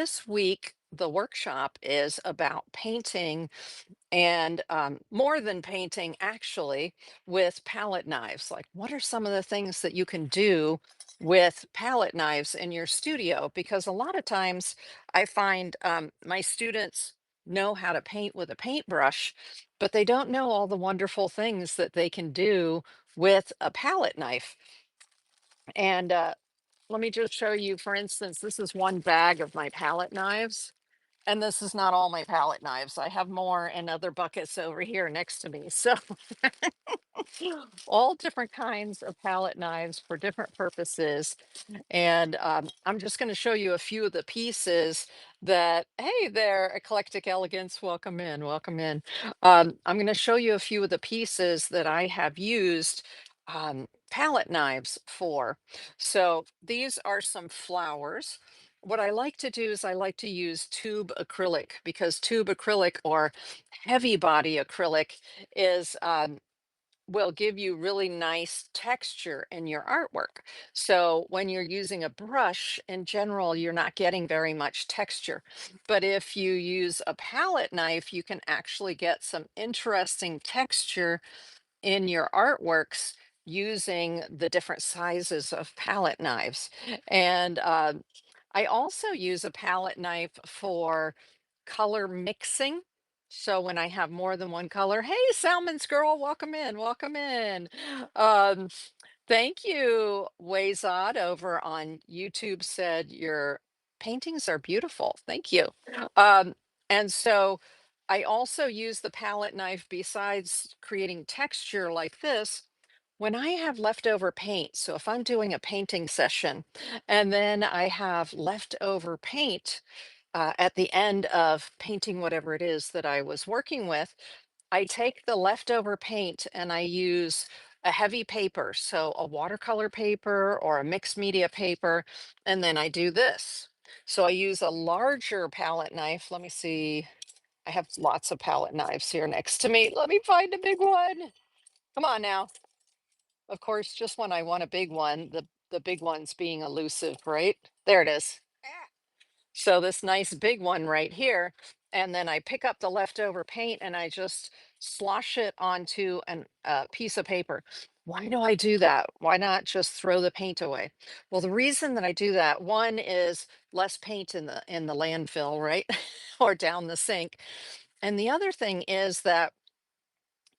This week, the workshop is about painting and more than painting, actually, with palette knives. Like, what are some of the things that you can do with palette knives in your studio? Because a lot of times I find my students know how to paint with a paintbrush, but they don't know all the wonderful things that they can do with a palette knife. And let me just show you, for instance, this is one bag of my palette knives. And this is not all my palette knives. I have more in other buckets over here next to me. So all different kinds of palette knives for different purposes. And I'm just going to show you a few of the pieces that, hey there, Eclectic Elegance, welcome in, welcome in. I'm going to show you a few of the pieces that I have used palette knives for. So these are some flowers. What I like to do is I like to use tube acrylic because tube acrylic or heavy body acrylic is will give you really nice texture in your artwork. So when you're using a brush, in general, you're not getting very much texture. But if you use a palette knife, you can actually get some interesting texture in your artworks using the different sizes of palette knives. And I also use a palette knife for color mixing. So when I have more than one color, hey, Salmon's girl, welcome in, welcome in. Um, Thank you. Wayzod over on YouTube said your paintings are beautiful. Thank you. Um, and so I also use the palette knife besides creating texture like this. When I have leftover paint, so if I'm doing a painting session and then I have leftover paint at the end of painting whatever it is that I was working with, I take the leftover paint and I use a heavy paper, so a watercolor paper or a mixed media paper, and then I do this. So I use a larger palette knife. Let me see. I have lots of palette knives here next to me. Let me find a big one. Come on now. Of course, just when I want a big one, the big one's being elusive, right? There it is. So this nice big one right here, and then I pick up the leftover paint and I just slosh it onto a piece of paper. Why do I do that? Why not just throw the paint away? Well, the reason that I do that, one is less paint in the landfill, right? Or down the sink. And the other thing is that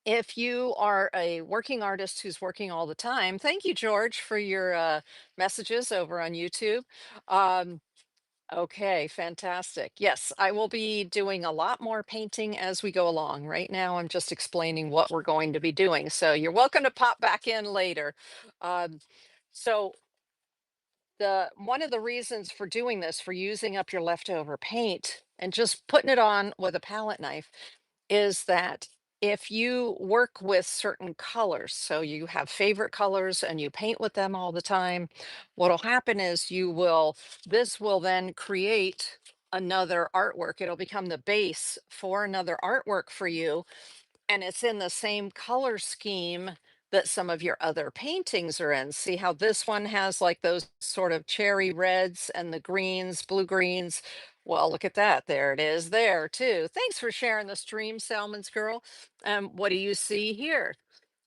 if you are a working artist who's working all the time, thank you, George, for your messages over on YouTube. Um, Okay, fantastic. Yes, I will be doing a lot more painting as we go along. Right now, I'm just explaining what we're going to be doing. So you're welcome to pop back in later. Um, so the one of the reasons for doing this, for using up your leftover paint and just putting it on with a palette knife, is that if you work with certain colors, so you have favorite colors and you paint with them all the time, what'll happen is this will then create another artwork. It'll become the base for another artwork for you, and it's in the same color scheme that some of your other paintings are in. See how this one has like those sort of cherry reds and the greens, blue greens. Well, look at that. There it is there too. Thanks for sharing the stream, Salmon's girl. What do you see here?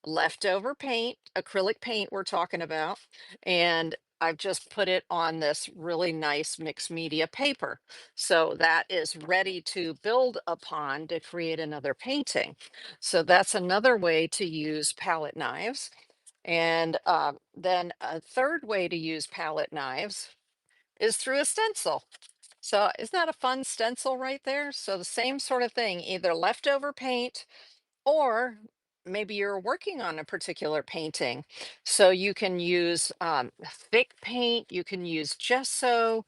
Leftover paint, acrylic paint we're talking about, and I've just put it on this really nice mixed media paper. So that is ready to build upon to create another painting. So that's another way to use palette knives. And then a third way to use palette knives is through a stencil. So isn't that a fun stencil right there? So the same sort of thing, either leftover paint or maybe you're working on a particular painting. So you can use thick paint, you can use gesso,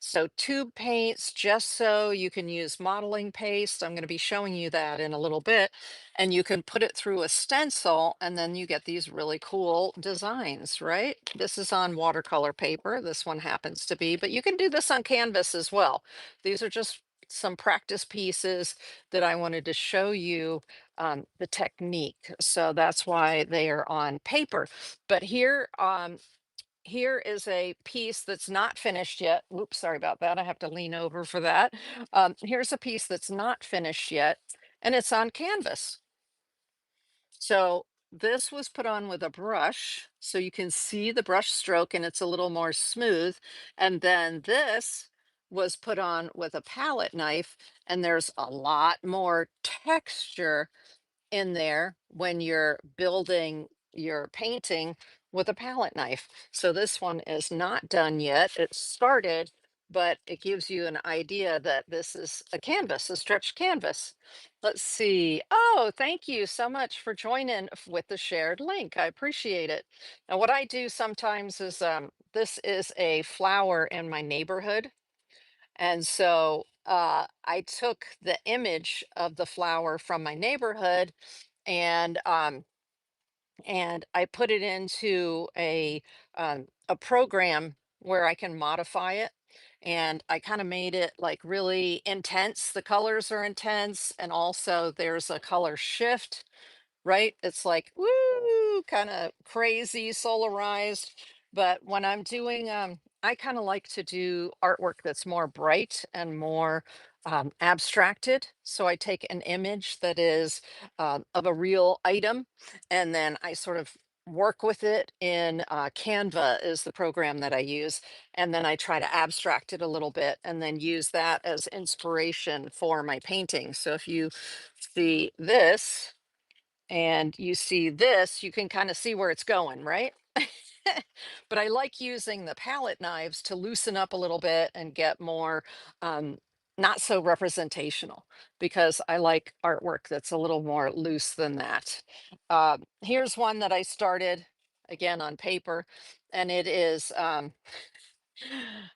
so tube paints, gesso, you can use modeling paste. I'm going to be showing you that in a little bit. And you can put it through a stencil and then you get these really cool designs, right? This is on watercolor paper. This one happens to be, but you can do this on canvas as well. These are just some practice pieces that I wanted to show you the technique. So that's why they are on paper. But here is a piece that's not finished yet. Oops, sorry about that. I have to lean over for that. Here's a piece that's not finished yet, and it's on canvas. So this was put on with a brush, so you can see the brush stroke and it's a little more smooth. And then this was put on with a palette knife, and there's a lot more texture in there when you're building your painting with a palette knife. So this one is not done yet. It's started, but it gives you an idea that this is a canvas, a stretched canvas. Let's see. Oh, thank you so much for joining with the shared link. I appreciate it. Now, what I do sometimes is this is a flower in my neighborhood. And so I took the image of the flower from my neighborhood, and I put it into a program where I can modify it. And I kind of made it like really intense. The colors are intense, and also there's a color shift, right? It's like, woo, kind of crazy, solarized. But when I'm doing, I kind of like to do artwork that's more bright and more abstracted. So I take an image that is of a real item, and then I sort of work with it in Canva is the program that I use. And then I try to abstract it a little bit and then use that as inspiration for my painting. So if you see this, and you see this, you can kind of see where it's going, right? But I like using the palette knives to loosen up a little bit and get more um, not so representational, because I like artwork that's a little more loose than that. Here's one that I started again on paper, and it is, I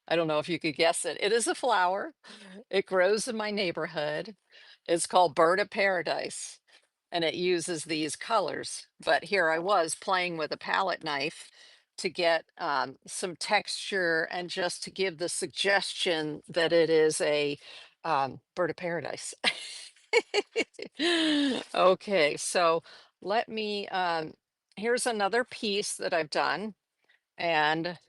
don't know if you could guess it. It is a flower. It grows in my neighborhood. It's called Bird of Paradise, and it uses these colors. But here I was playing with a palette knife to get some texture and just to give the suggestion that it is a bird of paradise. Okay, so let me, here's another piece that I've done. And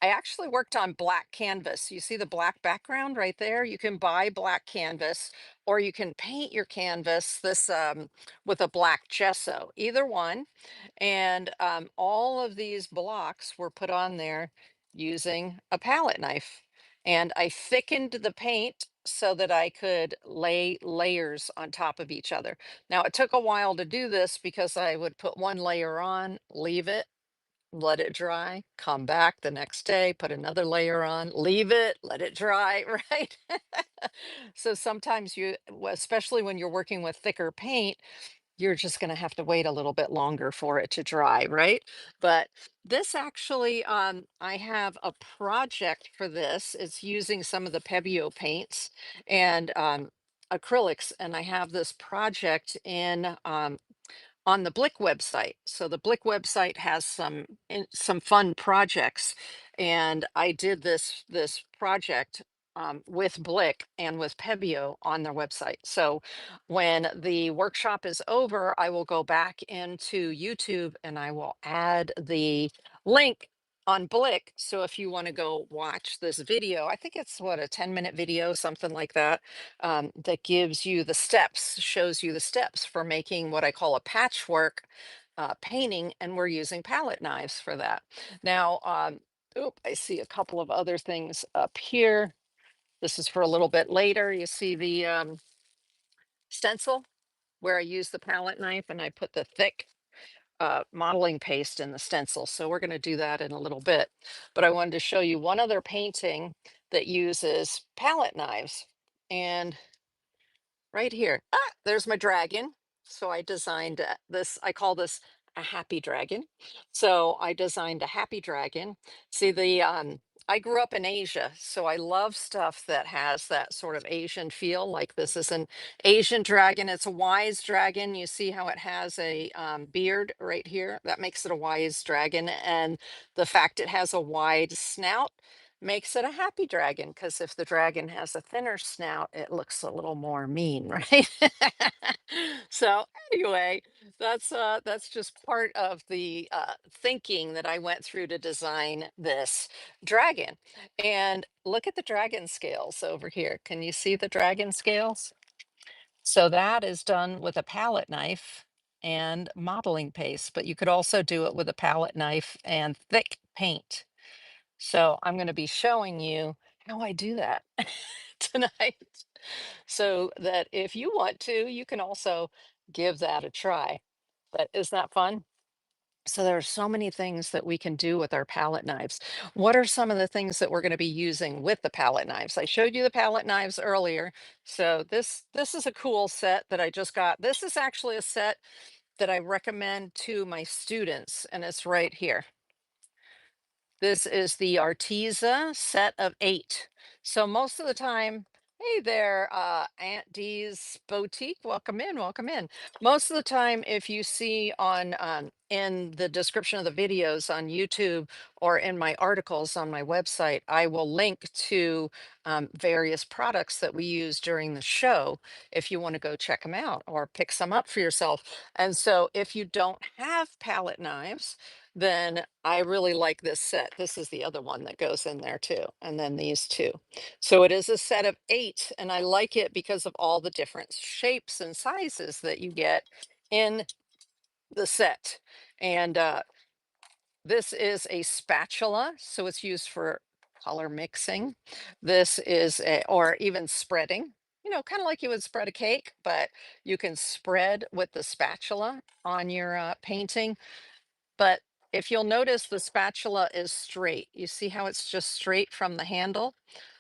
I actually worked on black canvas. You see the black background right there? You can buy black canvas, or you can paint your canvas this with a black gesso, either one. And all of these blocks were put on there using a palette knife. And I thickened the paint so that I could lay layers on top of each other. Now, it took a while to do this because I would put one layer on, leave it, let it dry, come back the next day, put another layer on, leave it, let it dry, right? So sometimes especially when you're working with thicker paint, you're just going to have to wait a little bit longer for it to dry, right? But this actually, I have a project for this. It's using some of the Pebeo paints and acrylics, and I have this project in on the Blick website. So the Blick website has some fun projects, and I did this project with Blick and with Pebeo on their website. So when the workshop is over, I will go back into YouTube and I will add the link on Blick. So if you want to go watch this video, I think it's what, a 10-minute video, something like that, that gives you the steps, shows you the steps for making what I call a patchwork painting, and we're using palette knives for that. Now, oop, I see a couple of other things up here. This is for a little bit later. You see the stencil where I use the palette knife and I put the thick modeling paste in the stencil. So we're going to do that in a little bit. But I wanted to show you one other painting that uses palette knives. And right here. Ah, there's my dragon. So I designed this, I call this a happy dragon. So I designed a happy dragon. See I grew up in Asia, so I love stuff that has that sort of Asian feel. Like this is an Asian dragon. It's a wise dragon. You see how it has a beard right here? That makes it a wise dragon. And the fact it has a wide snout makes it a happy dragon, because if the dragon has a thinner snout, it looks a little more mean, right? So anyway, that's just part of the thinking that I went through to design this dragon. And look at the dragon scales over here. Can you see the dragon scales? So that is done with a palette knife and modeling paste, but you could also do it with a palette knife and thick paint. So I'm going to be showing you how I do that tonight, so that if you want to, you can also give that a try. But isn't that fun? So there are so many things that we can do with our palette knives. What are some of the things that we're going to be using with the palette knives? I showed you the palette knives earlier. So this is a cool set that I just got. This is actually a set that I recommend to my students, and it's right here. This is the Arteza set of 8. So most of the time, hey there, Aunt D's Boutique, welcome in, welcome in. Most of the time, if you see on in the description of the videos on YouTube or in my articles on my website, I will link to various products that we use during the show if you want to go check them out or pick some up for yourself. And so if you don't have palette knives, then I really like this set. This is the other one that goes in there too. And then these two. So it is a set of 8. And I like it because of all the different shapes and sizes that you get in the set. And this is a spatula. So it's used for color mixing. This is a, or even spreading. You know, kind of like you would spread a cake, but you can spread with the spatula on your painting. But if you'll notice, the spatula is straight. You see how it's just straight from the handle?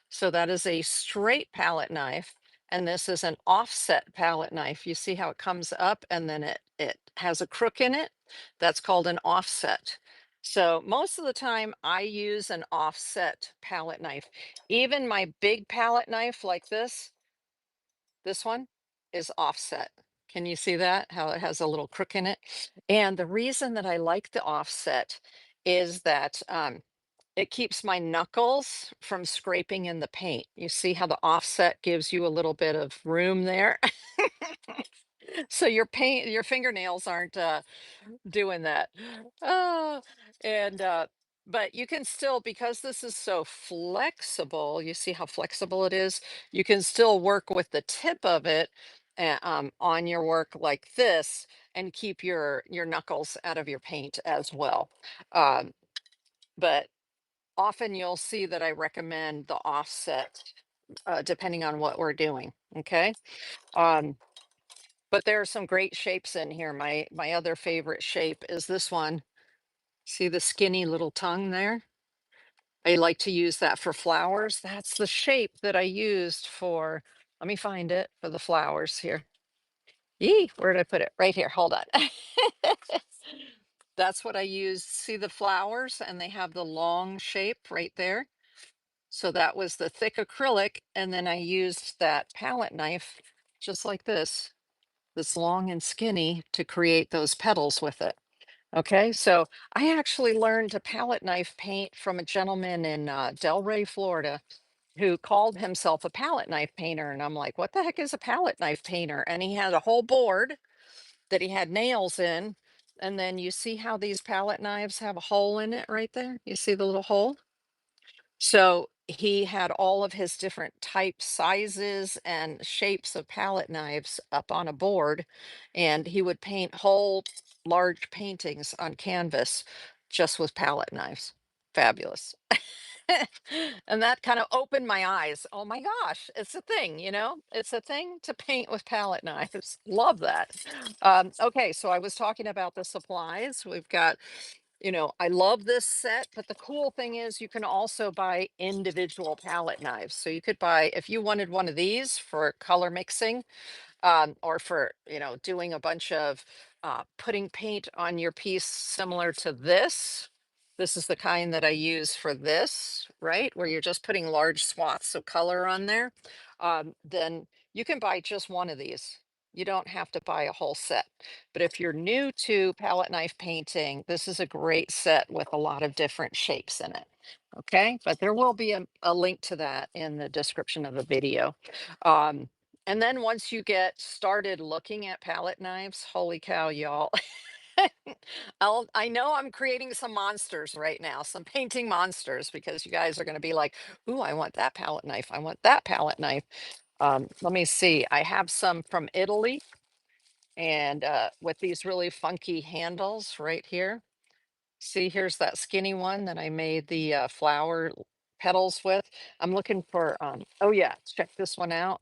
So that is a straight palette knife. And this is an offset palette knife. You see how it comes up and then it has a crook in it? That's called an offset. So most of the time I use an offset palette knife. Even my big palette knife like this one is offset. Can you see that? How it has a little crook in it? And the reason that I like the offset is that it keeps my knuckles from scraping in the paint. You see how the offset gives you a little bit of room there? So your fingernails aren't doing that. Oh, and but you can still, because this is so flexible, you see how flexible it is? You can still work with the tip of it on your work like this and keep your knuckles out of your paint as well. Um, but often you'll see that I recommend the offset depending on what we're doing. Okay. Um, but there are some great shapes in here. My other favorite shape is this one. See the skinny little tongue there? I like to use that for flowers. That's the shape that I used for, let me find it for the flowers here. Yee, where did I put it? Right here. Hold on. That's what I used. See the flowers and they have the long shape right there. So that was the thick acrylic. And then I used that palette knife just like this long and skinny to create those petals with it. Okay, so I actually learned to palette knife paint from a gentleman in Delray, Florida, who called himself a palette knife painter. And I'm like, what the heck is a palette knife painter? And he had a whole board that he had nails in. And then you see how these palette knives have a hole in it right there? You see the little hole? So he had all of his different types, sizes, and shapes of palette knives up on a board, and he would paint whole large paintings on canvas just with palette knives. Fabulous. And that kind of opened my eyes. Oh my gosh, it's a thing, you know, it's a thing to paint with palette knives. Love that. Okay, so I was talking about the supplies. We've got, you know, I love this set, but the cool thing is you can also buy individual palette knives. So you could buy, if you wanted one of these for color mixing, or for, you know, doing a bunch of putting paint on your piece similar to this. This is the kind that I use for this, right? Where you're just putting large swaths of color on there. Then you can buy just one of these. You don't have to buy a whole set. But if you're new to palette knife painting, this is a great set with a lot of different shapes in it. Okay, but there will be a link to that in the description of the video. Um, and then once you get started looking at palette knives, holy cow, y'all. I know I'm creating some monsters right now, some painting monsters, because you guys are going to be like, "Ooh, I want that palette knife. I want that palette knife." Let me see. I have some from Italy, and with these really funky handles right here. See, here's that skinny one that I made the flower petals with. I'm looking for, oh yeah, check this one out.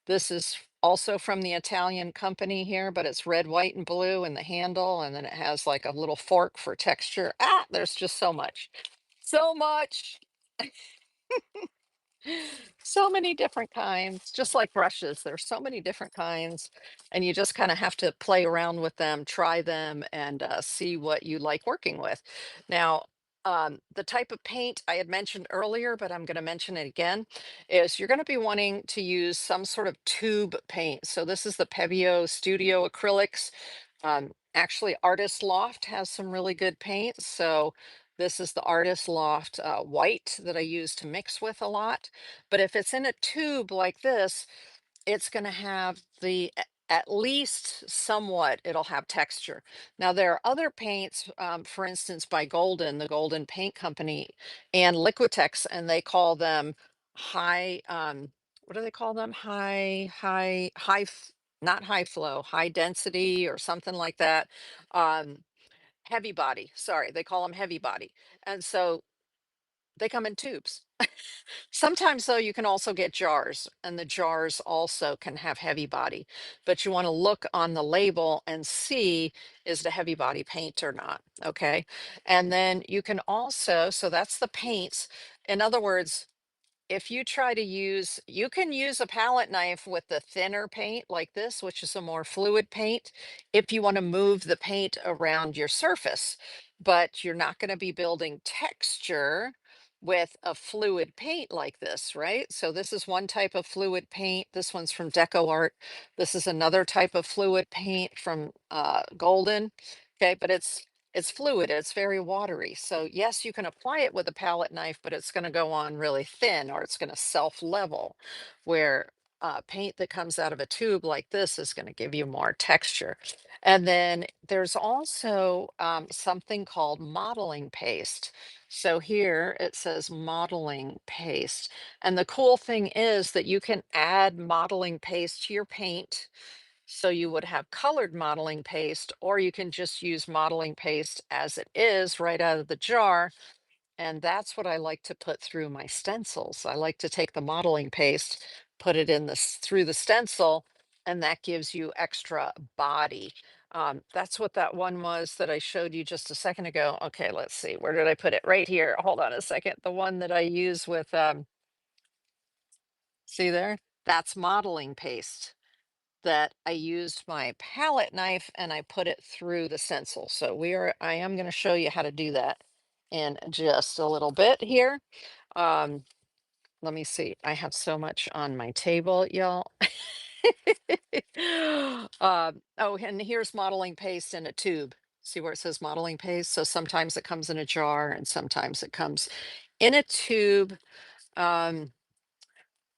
This is also from the Italian company here, but it's red, white, and blue in the handle, and then it has like a little fork for texture. Ah, there's just so much. So much. So many different kinds, just like brushes. There's so many different kinds, and you just kind of have to play around with them, try them, and see what you like working with. Now, the type of paint I had mentioned earlier, but I'm going to mention it again, is you're going to be wanting to use some sort of tube paint. So this is the Pebeo Studio Acrylics. Actually, Artist Loft has some really good paints. So this is the Artist Loft white that I use to mix with a lot. But if it's in a tube like this, it's going to have at least somewhat, it'll have texture. Now, there are other paints, for instance, by Golden, the Golden Paint Company, and Liquitex, and they call them high, what do they call them? Not high flow, high density or something like that. Um, Heavy body. Sorry, they call them heavy body. And so they come in tubes. Sometimes, though, you can also get jars, and the jars also can have heavy body. But you want to look on the label and see is it a heavy body paint or not. Okay. And then you can also, so that's the paints. In other words, if you try to use, you can use a palette knife with the thinner paint like this, which is a more fluid paint, if you want to move the paint around your surface, but you're not going to be building texture with a fluid paint like this, right? So this is one type of fluid paint. This one's from Deco Art. This is another type of fluid paint from Golden. Okay, but it's fluid, it's very watery. So yes, you can apply it with a palette knife, but it's going to go on really thin, or it's going to self-level, where paint that comes out of a tube like this is going to give you more texture. And then there's also something called modeling paste. So here it says modeling paste. And the cool thing is that you can add modeling paste to your paint. So you would have colored modeling paste, or you can just use modeling paste as it is right out of the jar. And that's what I like to put through my stencils. I like to take the modeling paste, put it in through the stencil, and that gives you extra body. That's what that one was that I showed you just a second ago. Okay, let's see. Where did I put it? Right here. Hold on a second. The one that I use with, see there? That's modeling paste that I used my palette knife and I put it through the stencil. So I am going to show you how to do that in just a little bit here. Um, Let me see. I have so much on my table, y'all. Oh, and here's modeling paste in a tube. See where it says modeling paste? So sometimes it comes in a jar and sometimes it comes in a tube. Um,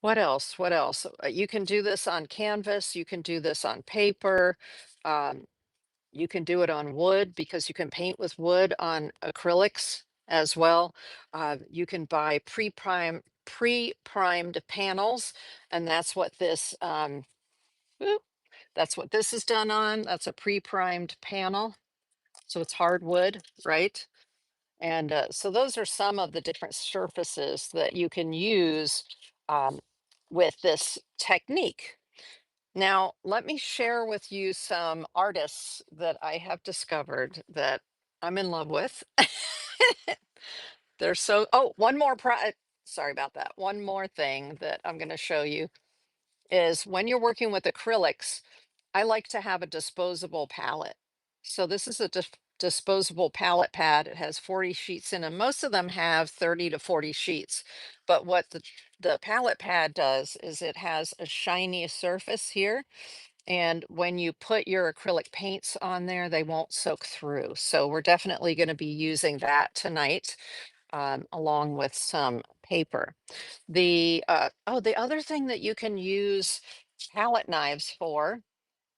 what else? What else? You can do this on canvas. You can do this on paper. Um, you can do it on wood because you can paint with wood on acrylics as well. You can buy pre-primed panels, and that's what whoop, that's what this is done on. That's a pre-primed panel, so it's hardwood, right? And so those are some of the different surfaces that you can use um, with this technique. Now, let me share with you some artists that I have discovered that I'm in love with. They're so, oh, sorry about that. One more thing that I'm going to show you is when you're working with acrylics, I like to have a disposable palette. So this is a disposable palette pad. It has 40 sheets in them. Most of them have 30 to 40 sheets. But what the palette pad does is it has a shiny surface here. And when you put your acrylic paints on there, they won't soak through. So we're definitely going to be using that tonight, along with some paper. The other thing that you can use palette knives for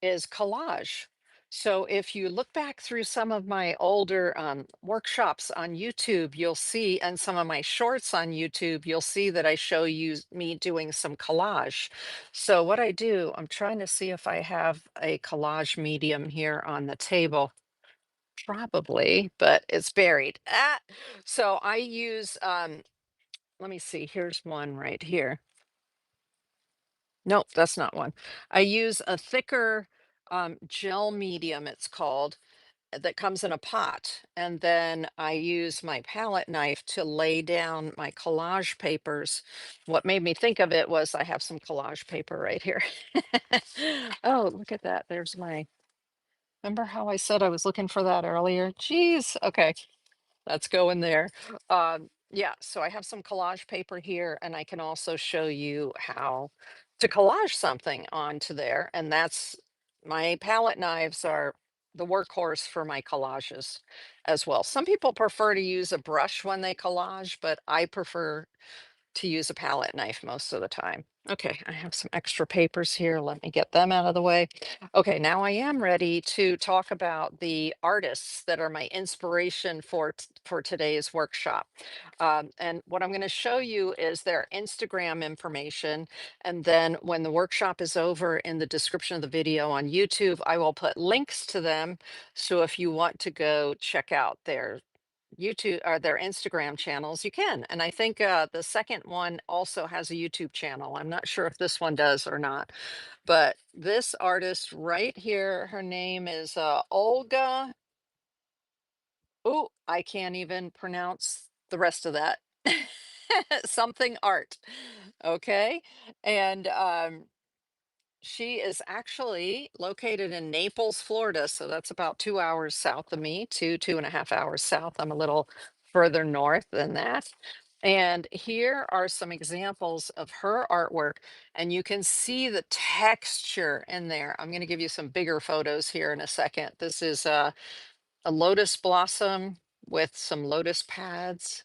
is collage. So if you look back through some of my older workshops on YouTube, you'll see, and some of my shorts on YouTube, you'll see that I show you me doing some collage. So what I do, I'm trying to see if I have a collage medium here on the table. Probably, but it's buried. So I use, let me see, here's one right here. Nope, that's not one. I use a thicker gel medium, it's called, that comes in a pot. And then I use my palette knife to lay down my collage papers. What made me think of it was I have some collage paper right here. Oh, look at that. There's my, remember how I said I was looking for that earlier? Geez. Okay. Let's go in there. Yeah, so I have some collage paper here, and I can also show you how to collage something onto there. And that's my palette knives are the workhorse for my collages as well. Some people prefer to use a brush when they collage, but I prefer to use a palette knife most of the time. Okay, I have some extra papers here. Let me get them out of the way. Okay, now I am ready to talk about the artists that are my inspiration for today's workshop. And what I'm going to show you is their Instagram information. And then when the workshop is over, in the description of the video on YouTube, I will put links to them. So if you want to go check out their YouTube or their Instagram channels, you can. And I think the second one also has a YouTube channel. I'm not sure if this one does or not, but this artist right here, her name is Olga. Oh, I can't even pronounce the rest of that. Something art. Okay. And she is actually located in Naples, Florida. So that's about 2 hours south of me, 2.5 hours south. I'm a little further north than that. And here are some examples of her artwork. And you can see the texture in there. I'm going to give you some bigger photos here in a second. This is a lotus blossom with some lotus pads,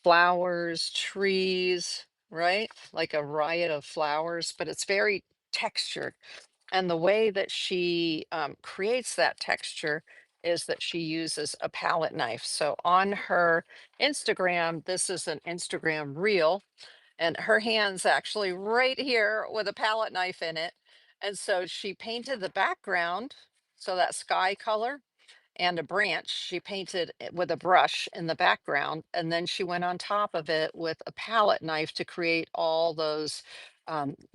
flowers, trees, right? Like a riot of flowers, but it's very textured. And the way that she creates that texture is that she uses a palette knife. So on her Instagram, this is an Instagram reel, and her hand's actually right here with a palette knife in it. And so she painted the background, so that sky color, and a branch she painted it with a brush in the background, and then she went on top of it with a palette knife to create all those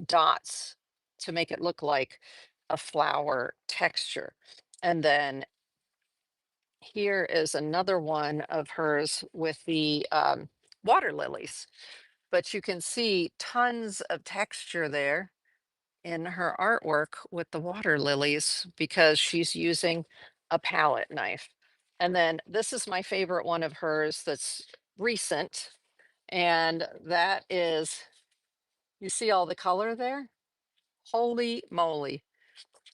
dots to make it look like a flower texture. And then here is another one of hers with the water lilies, but you can see tons of texture there in her artwork with the water lilies because she's using a palette knife. And then this is my favorite one of hers that's recent. And that is, you see all the color there? Holy moly.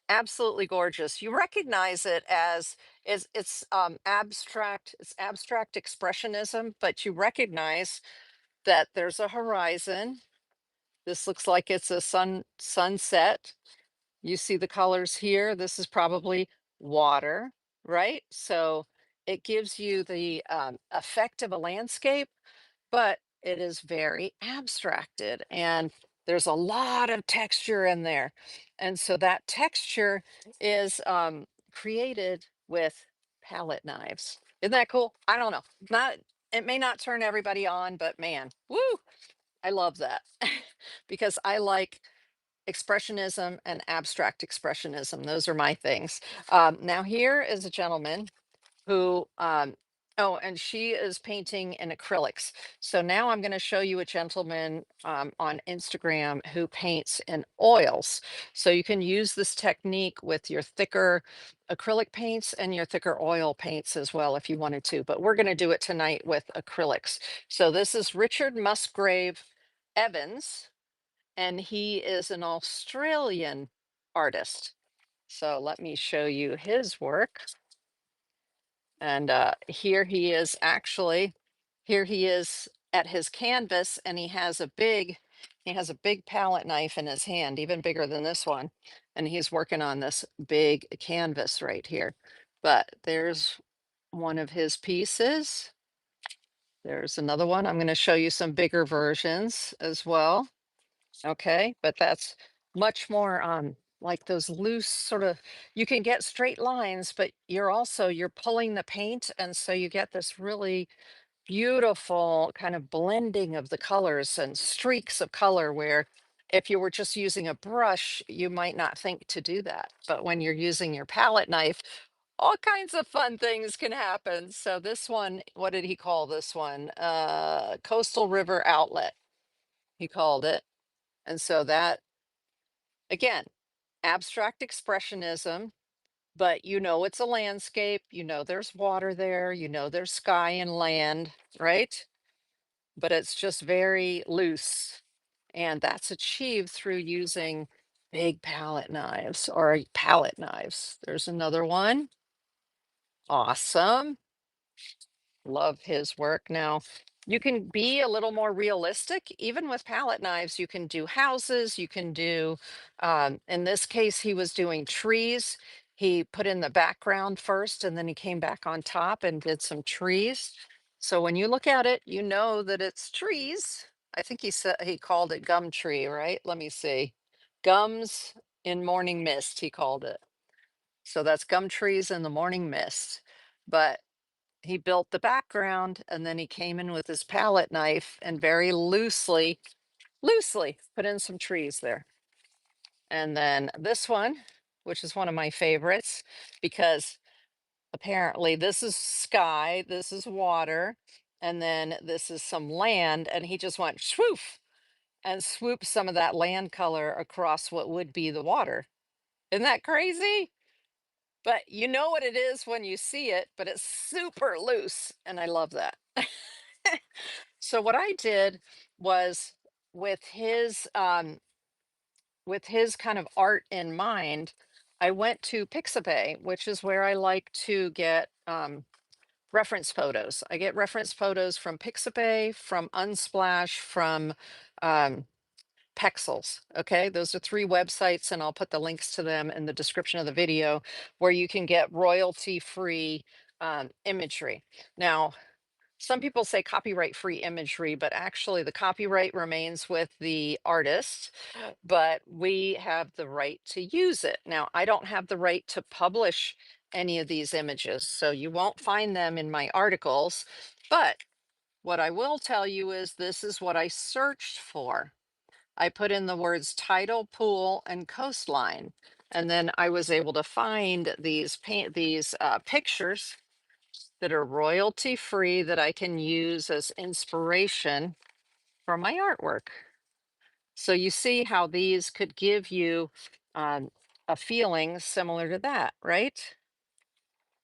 Absolutely gorgeous. You recognize it as is it's abstract expressionism, but you recognize that there's a horizon. This looks like it's a sunset. You see the colors here. This is probably water, right? So it gives you the effect of a landscape, but it is very abstracted and there's a lot of texture in there. And so that texture is created with palette knives. Isn't that cool? I don't know. Not, it may not turn everybody on, but man, woo, I love that because I like expressionism and abstract expressionism. Those are my things. Now, here is a gentleman who, oh, and she is painting in acrylics. So now I'm going to show you a gentleman on Instagram who paints in oils. So you can use this technique with your thicker acrylic paints and your thicker oil paints as well if you wanted to. But we're going to do it tonight with acrylics. So this is Richard Musgrave Evans, and he is an Australian artist. So let me show you his work. And here he is actually, here he is at his canvas, and he has a big palette knife in his hand, even bigger than this one. And he's working on this big canvas right here. But there's one of his pieces. There's another one. I'm going to show you some bigger versions as well. Okay, but that's much more like those loose sort of, you can get straight lines, but you're pulling the paint, and so you get this really beautiful kind of blending of the colors and streaks of color where if you were just using a brush, you might not think to do that. But when you're using your palette knife, all kinds of fun things can happen. So this one, what did he call this one? Coastal River Outlet, he called it. And so that, again, abstract expressionism, but you know it's a landscape, you know there's water there, you know there's sky and land, right? But it's just very loose. And that's achieved through using big palette knives or palette knives. There's another one. Awesome. Love his work. Now, you can be a little more realistic. Even with palette knives, you can do houses, you can do, in this case, he was doing trees. He put in the background first, and then he came back on top and did some trees. So when you look at it, you know that it's trees. I think he said he called it gum tree, right? Let me see. Gums in morning mist, he called it. So that's gum trees in the morning mist. But he built the background, and then he came in with his palette knife and very loosely put in some trees there. And then this one, which is one of my favorites, because apparently this is sky, this is water, and then this is some land, and he just went swoof and swooped some of that land color across what would be the water. Isn't that crazy? But you know what it is when you see it, but it's super loose, and I love that. So what I did was with his kind of art in mind, I went to Pixabay, which is where I like to get reference photos. I get reference photos from Pixabay, from Unsplash, from um, Pexels. Okay, those are three websites, and I'll put the links to them in the description of the video, where you can get royalty-free imagery. Now, some people say copyright free imagery, but actually the copyright remains with the artist, but we have the right to use it. Now, I don't have the right to publish any of these images, so you won't find them in my articles. But what I will tell you is this is what I searched for. I put in the words tidal, pool, and coastline, and then I was able to find these pictures that are royalty free that I can use as inspiration for my artwork. So you see how these could give you um, a feeling similar to that, right?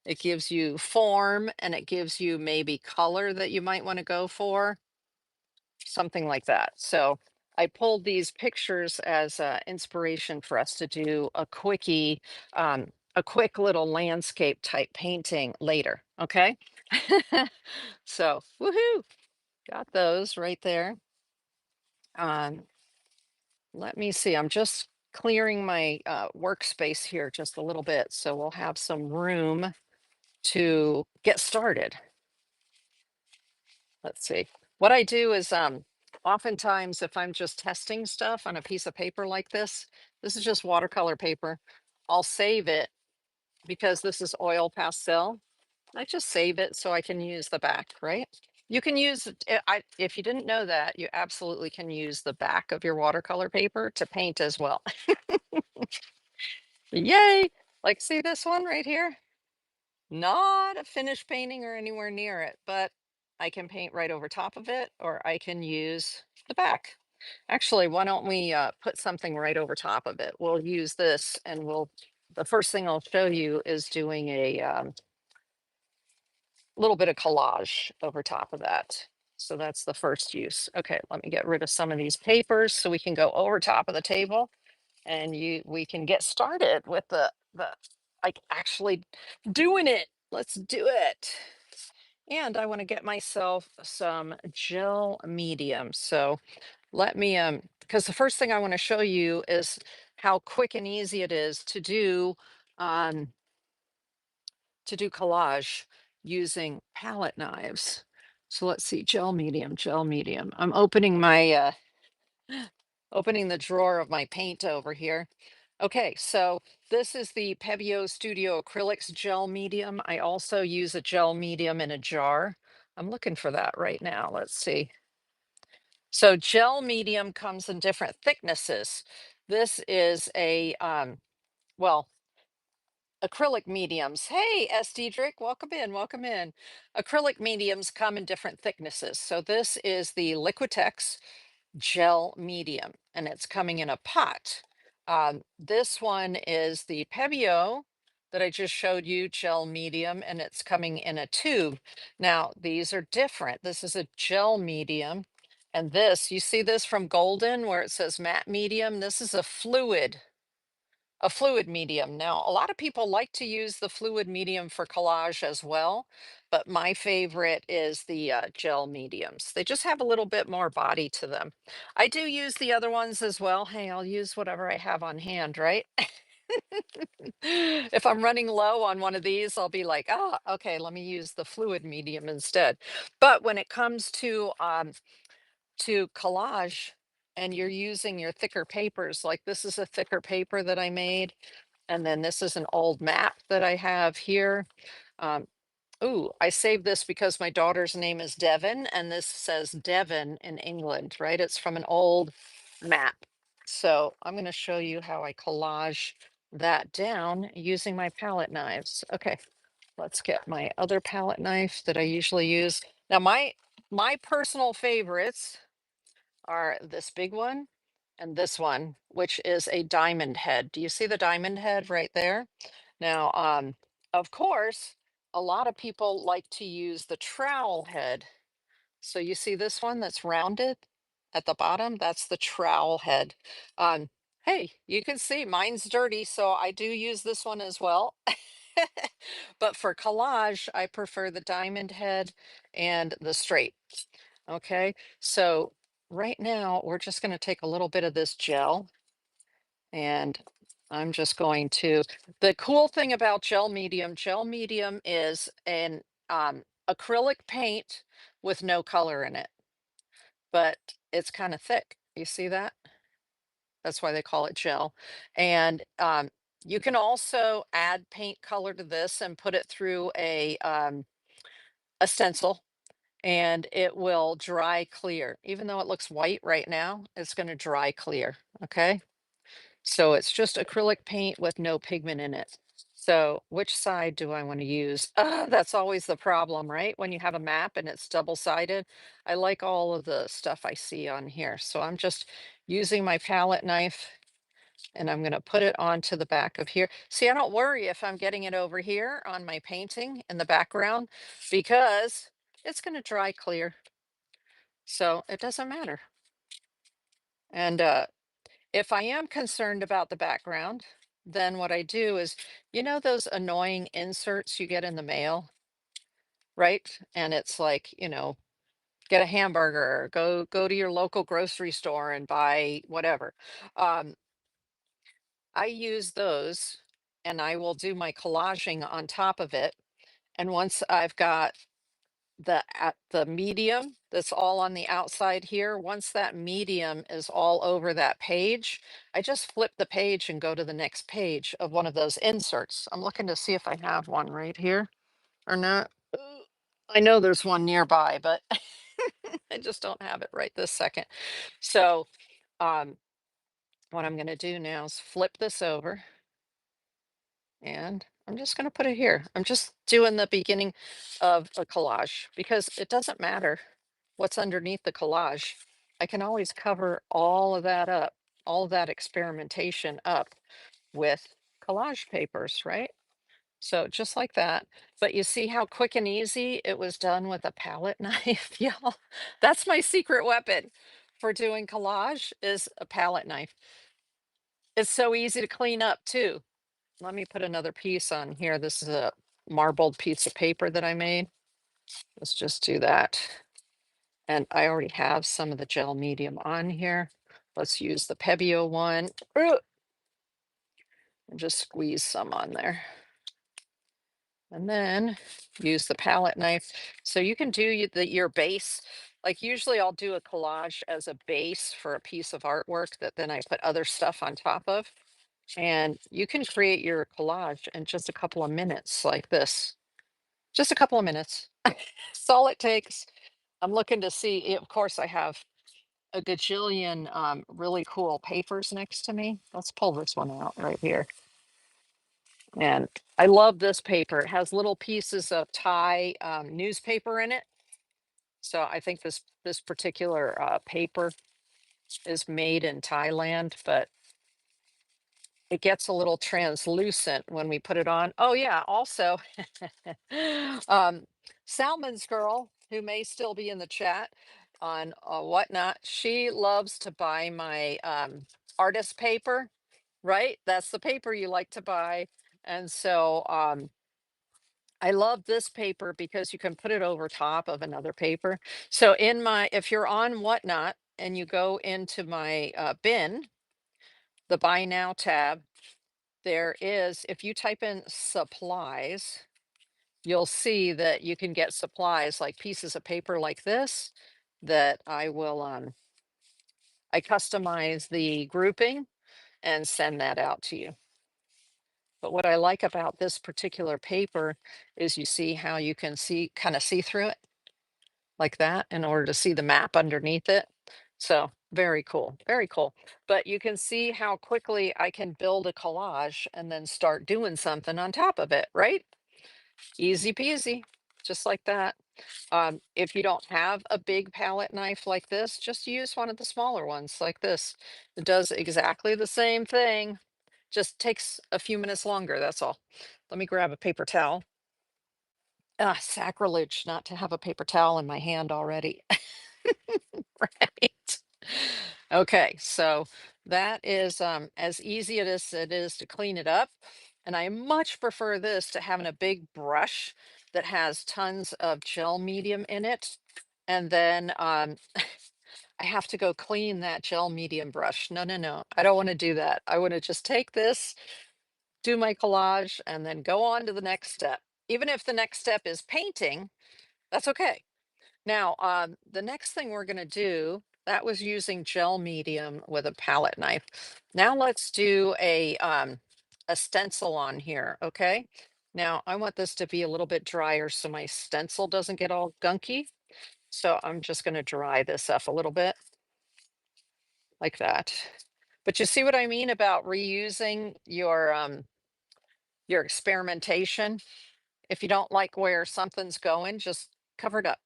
It gives you form, and it gives you maybe color that you might want to go for, something like that. So I pulled these pictures as inspiration for us to do a quick little landscape type painting later. Okay. So, woohoo, got those right there. Um, Let me see. I'm just clearing my workspace here just a little bit, so we'll have some room to get started. Let's see. What I do is oftentimes if I'm just testing stuff on a piece of paper like this is just watercolor paper. I'll save it because this is oil pastel. I just save it so I can use the back, right? You can use if you didn't know that, you absolutely can use the back of your watercolor paper to paint as well. Yay! Like, see this one right here? Not a finished painting or anywhere near it, but I can paint right over top of it, or I can use the back. Actually, why don't we put something right over top of it? We'll use this, and the first thing I'll show you is doing a little bit of collage over top of that. So that's the first use. Okay, let me get rid of some of these papers so we can go over top of the table. and we can get started with the like actually doing it. Let's do it. And I want to get myself some gel medium. So let me because the first thing I want to show you is how quick and easy it is um to do collage using palette knives. So let's see, gel medium, gel medium. I'm opening my opening the drawer of my paint over here. Okay, so this is the Pebeo Studio Acrylics gel medium. I also use a gel medium in a jar. I'm looking for that right now. Let's see. So gel medium comes in different thicknesses. This is well, acrylic mediums. Hey, S. Diedrich, welcome in, welcome in. Acrylic mediums come in different thicknesses. So this is the Liquitex gel medium, and it's coming in a pot. This one is the Pebeo that I just showed you, gel medium, and it's coming in a tube. Now, these are different. This is a gel medium, and this, you see this from Golden where it says matte medium? This is a fluid medium. Now, a lot of people like to use the fluid medium for collage as well, but my favorite is the gel mediums. They just have a little bit more body to them. I do use the other ones as well. Hey, I'll use whatever I have on hand, right? If I'm running low on one of these, I'll be like, ah, okay, let me use the fluid medium instead. But when it comes to collage and you're using your thicker papers, like this is a thicker paper that I made, and then this is an old map that I have here. Um, ooh, I saved this because my daughter's name is Devon, and this says Devon in England, right? It's from an old map. So I'm going to show you how I collage that down using my palette knives. Okay, let's get my other palette knife that I usually use. Now, my personal favorites are this big one and this one, which is a diamond head. Do you see the diamond head right there? Now, of course, a lot of people like to use the trowel head. So you see this one that's rounded at the bottom? That's the trowel head. Hey, you can see mine's dirty, so I do use this one as well. But for collage, I prefer the diamond head and the straight. Okay, so right now we're just going to take a little bit of this gel and I'm just going to, the cool thing about gel medium is an acrylic paint with no color in it, but it's kind of thick. You see that? That's why they call it gel. And you can also add paint color to this and put it through a stencil and it will dry clear. Even though it looks white right now, it's going to dry clear. Okay. So it's just acrylic paint with no pigment in it. So which side do I want to use? That's always the problem, right? When you have a map and it's double-sided. I like all of the stuff I see on here. So I'm just using my palette knife and I'm going to put it onto the back of here. See, I don't worry if I'm getting it over here on my painting in the background because it's going to dry clear. So it doesn't matter. And if I am concerned about the background, then what I do is, you know, those annoying inserts you get in the mail, right? And it's like, you know, get a hamburger, go to your local grocery store and buy whatever. Um, I use those and I will do my collaging on top of it. And once I've got the medium that's all on the outside here, once that medium is all over that page, I just flip the page and go to the next page of one of those inserts. I'm looking to see if I have one right here or not. I know there's one nearby, but I just don't have it right this second. So um, what I'm going to do now is flip this over and I'm just going to put it here. I'm just doing the beginning of a collage because it doesn't matter what's underneath the collage. I can always cover all of that up, all of that experimentation up with collage papers, right? So just like that. But you see how quick and easy it was done with a palette knife, y'all? That's my secret weapon for doing collage is a palette knife. It's so easy to clean up too. Let me put another piece on here. This is a marbled piece of paper that I made. Let's just do that. And I already have some of the gel medium on here. Let's use the Pebeo one. And just squeeze some on there. And then use the palette knife. So you can do your base. Like usually I'll do a collage as a base for a piece of artwork that then I put other stuff on top of. And you can create your collage in just a couple of minutes like this. Just a couple of minutes. That's all it takes. I'm looking to see, of course, I have a gajillion really cool papers next to me. Let's pull this one out right here. And I love this paper. It has little pieces of Thai newspaper in it. So I think this particular paper is made in Thailand, but it gets a little translucent when we put it on. Oh yeah, also um, Salmon's girl, who may still be in the chat on whatnot, she loves to buy my artist paper, right? That's the paper you like to buy. And so I love this paper because you can put it over top of another paper. So if you're on Whatnot and you go into my bin, the Buy Now tab, there is, if you type in supplies, you'll see that you can get supplies like pieces of paper like this that I customize the grouping and send that out to you. But what I like about this particular paper is you see how you can kind of see through it like that in order to see the map underneath it. So very cool, very cool. But you can see how quickly I can build a collage and then start doing something on top of it, right? Easy peasy, just like that. If you don't have a big palette knife like this, just use one of the smaller ones like this. It does exactly the same thing, just takes a few minutes longer, that's all. Let me grab a paper towel. Ah, sacrilege not to have a paper towel in my hand already. Right. Okay, so that is as easy as it is to clean it up. And I much prefer this to having a big brush that has tons of gel medium in it. And then I have to go clean that gel medium brush. No, no, no. I don't want to do that. I want to just take this, do my collage, and then go on to the next step. Even if the next step is painting, that's okay. Now, the next thing we're going to do, that was using gel medium with a palette knife. Now let's do a stencil on here, okay? Now I want this to be a little bit drier so my stencil doesn't get all gunky. So I'm just going to dry this up a little bit like that. But you see what I mean about reusing your experimentation? If you don't like where something's going, just cover it up.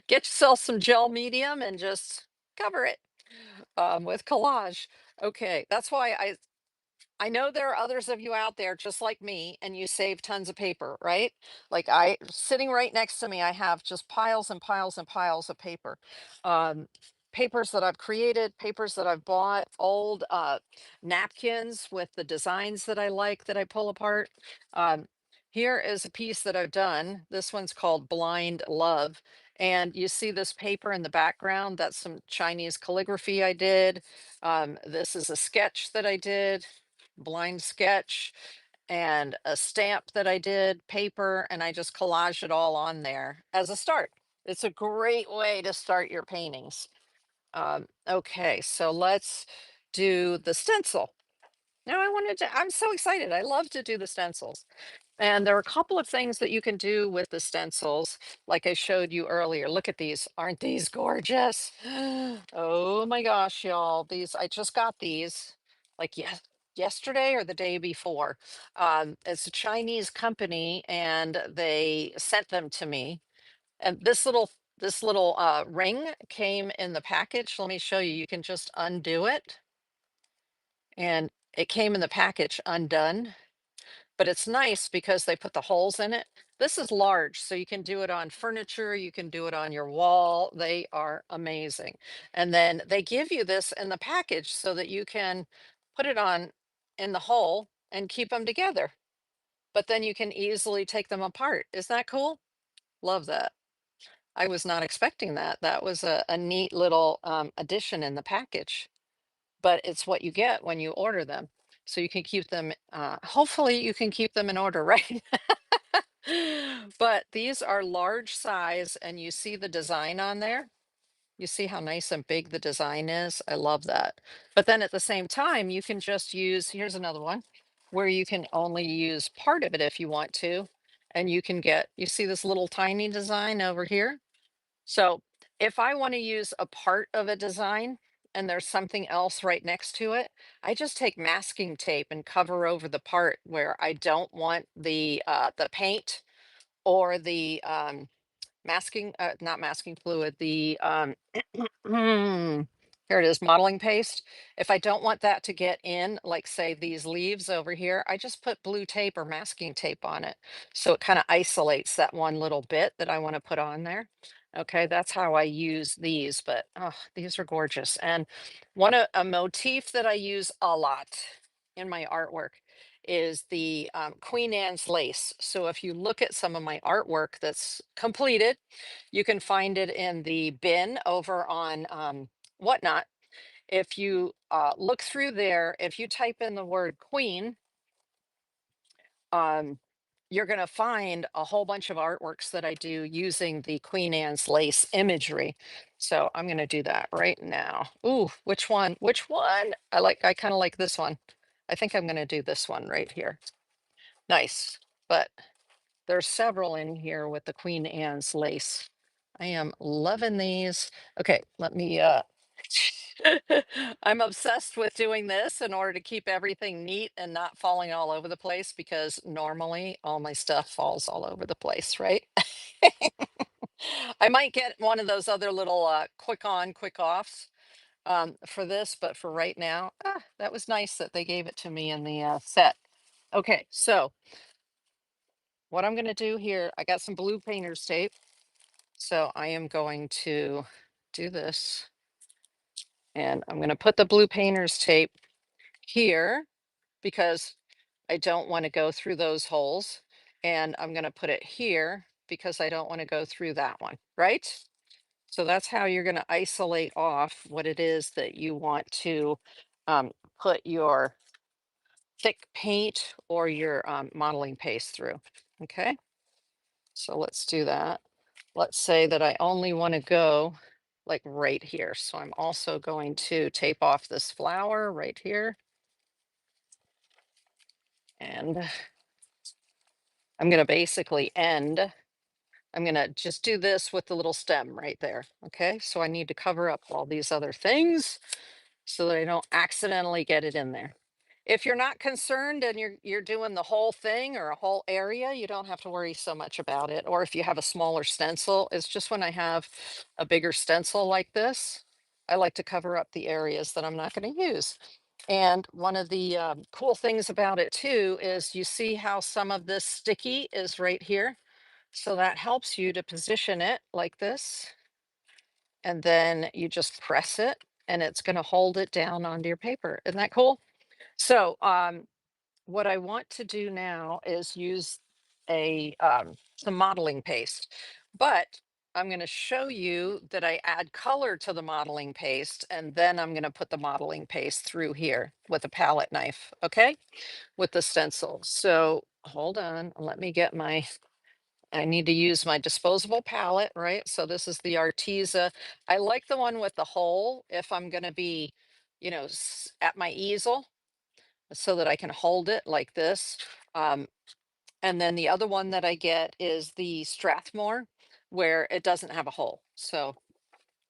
Get yourself some gel medium and just cover it with collage. Okay, that's why I know there are others of you out there just like me, and you save tons of paper, right? Like sitting right next to me, I have just piles and piles and piles of paper. Um, Papers that I've created, papers that I've bought, old napkins with the designs that I like that I pull apart. Um, Here is a piece that I've done. This one's called Blind Love. And you see this paper in the background. That's some Chinese calligraphy I did. This is a sketch that I did, blind sketch, and a stamp that I did, paper, and I just collage it all on there as a start. It's a great way to start your paintings. Okay, so let's do the stencil. Now I'm so excited. I love to do the stencils. And there are a couple of things that you can do with the stencils, like I showed you earlier. Look at these. Aren't these gorgeous? Oh my gosh, y'all. I just got these like yesterday or the day before. It's a Chinese company and they sent them to me. And this little ring came in the package. Let me show you. You can just undo it. And it came in the package undone, but it's nice because they put the holes in it. This is large, so you can do it on furniture, you can do it on your wall. They are amazing. And then they give you this in the package so that you can put it on in the hole and keep them together. But then you can easily take them apart. Isn't that cool? Love that. I was not expecting that. That was a neat little addition in the package, but it's what you get when you order them. So you can keep them, hopefully, you can keep them in order, right? But these are large size, and you see the design on there. You see how nice and big the design is? I love that. But then at the same time, you can just use, here's another one where you can only use part of it if you want to. And you can get, you see this little tiny design over here? So if I want to use a part of a design and there's something else right next to it, I just take masking tape and cover over the part where I don't want the paint or the masking, not masking fluid, the mm, here it is, modeling paste. If I don't want that to get in, like say these leaves over here, I just put blue tape or masking tape on it. So it kind of isolates that one little bit that I want to put on there. Okay, that's how I use these, but oh, these are gorgeous. And a motif that I use a lot in my artwork is the Queen Anne's lace. So if you look at some of my artwork that's completed, you can find it in the bin over on Whatnot. If you look through there, if you type in the word queen, um, you're going to find a whole bunch of artworks that I do using the Queen Anne's lace imagery. So I'm going to do that right now. Ooh, which one? Which one? I kind of like this one. I think I'm going to do this one right here. Nice. But there's several in here with the Queen Anne's lace. I am loving these. Okay, let me I'm obsessed with doing this in order to keep everything neat and not falling all over the place because normally all my stuff falls all over the place, right? I might get one of those other little quick on, quick offs for this, but for right now, that was nice that they gave it to me in the set. Okay, so what I'm going to do here, I got some blue painter's tape. So I am going to do this and I'm going to put the blue painter's tape here because I don't want to go through those holes. And I'm going to put it here because I don't want to go through that one, right? So that's how you're going to isolate off what it is that you want to um, put your thick paint or your modeling paste through. Okay, so let's do that. Let's say that I only want to go like right here. So I'm also going to tape off this flower right here. And I'm going to basically end. I'm going to just do this with the little stem right there. Okay. So I need to cover up all these other things so that I don't accidentally get it in there. If you're not concerned and you're doing the whole thing or a whole area, you don't have to worry so much about it. Or if you have a smaller stencil, it's just when I have a bigger stencil like this, I like to cover up the areas that I'm not going to use. And one of the cool things about it too is you see how some of this sticky is right here. So that helps you to position it like this. And then you just press it and it's going to hold it down onto your paper. Isn't that cool? So, what I want to do now is use some modeling paste, but I'm going to show you that I add color to the modeling paste, and then I'm going to put the modeling paste through here with a palette knife, okay, with the stencil. So hold on, let me get I need to use my disposable palette, right? So this is the Arteza. I like the one with the hole if I'm going to be, at my easel so that I can hold it like this. Um, and then the other one that I get is the Strathmore, where it doesn't have a hole. So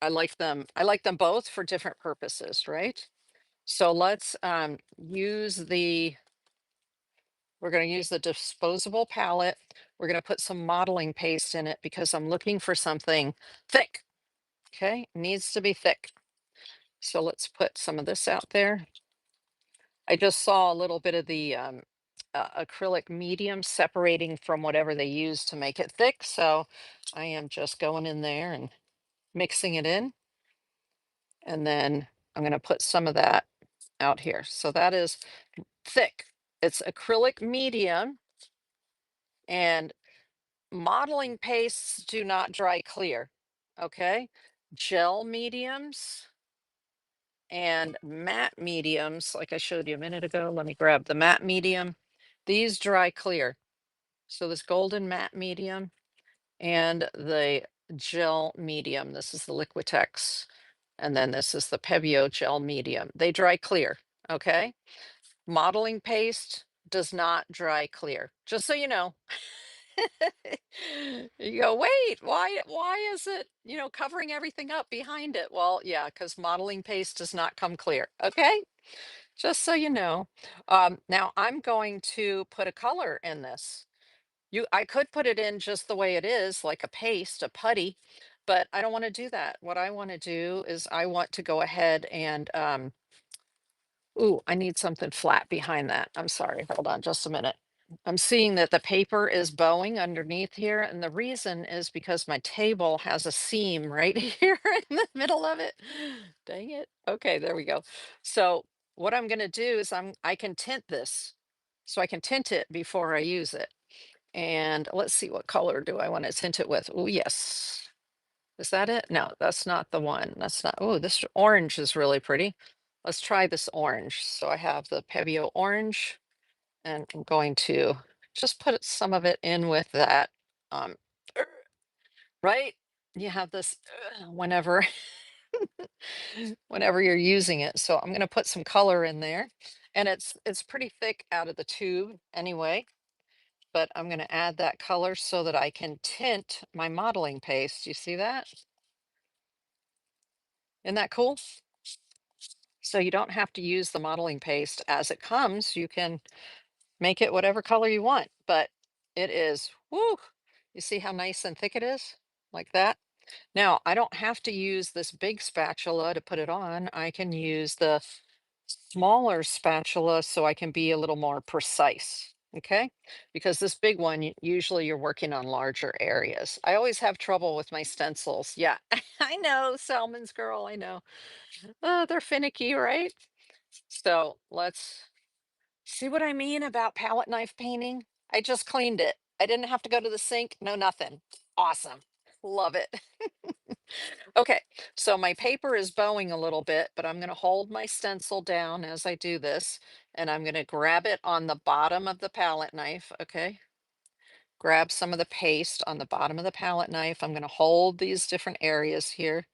I like them. I like them both for different purposes, right? So let's we're going to use the disposable palette. We're going to put some modeling paste in it because I'm looking for something thick. Okay, it needs to be thick. So let's put some of this out there. I just saw a little bit of the acrylic medium separating from whatever they use to make it thick. So I am just going in there and mixing it in. And then I'm going to put some of that out here. So that is thick. It's acrylic medium, and modeling pastes do not dry clear. Okay. Gel mediums and matte mediums, like I showed you a minute ago. Let me grab the matte medium. These dry clear. So this golden matte medium and the gel medium. This is the Liquitex. And then this is the Pebeo gel medium. They dry clear. Okay. Modeling paste does not dry clear. Just so you know. You go, wait, why is it, covering everything up behind it? Well, yeah, because modeling paste does not come clear. Okay. Just so you know. Now I'm going to put a color in this. I could put it in just the way it is, like a paste, a putty, but I don't want to do that. What I want to do is I want to go ahead and ooh, I need something flat behind that. I'm sorry. Hold on just a minute. I'm seeing that the paper is bowing underneath here, and the reason is because my table has a seam right here in the middle of it. Dang it. Okay, there we go. So what I'm going to do is I can tint this. So I can tint it before I use it. And let's see, what color do I want to tint it with? Oh, yes. Is that it? No, that's not the one. That's not. Oh, this orange is really pretty. Let's try this orange. So I have the Pebeo orange, and I'm going to just put some of it in with that. Um, right? You have this whenever whenever you're using it. So I'm going to put some color in there, and it's pretty thick out of the tube anyway. But I'm going to add that color so that I can tint my modeling paste. You see that? Isn't that cool? So you don't have to use the modeling paste as it comes. You can make it whatever color you want, but it is, whoo, you see how nice and thick it is? Like that. Now, I don't have to use this big spatula to put it on. I can use the smaller spatula so I can be a little more precise. Okay, because this big one, usually you're working on larger areas. I always have trouble with my stencils. Yeah, I know, Salmon's girl, I know. They're finicky, right? So let's see what I mean about palette knife painting. I just cleaned it. I didn't have to go to the sink, no nothing. Awesome. Love it. Okay, so my paper is bowing a little bit, but I'm going to hold my stencil down as I do this, and I'm going to grab it on the bottom of the palette knife. Okay, grab some of the paste on the bottom of the palette knife. I'm going to hold these different areas here,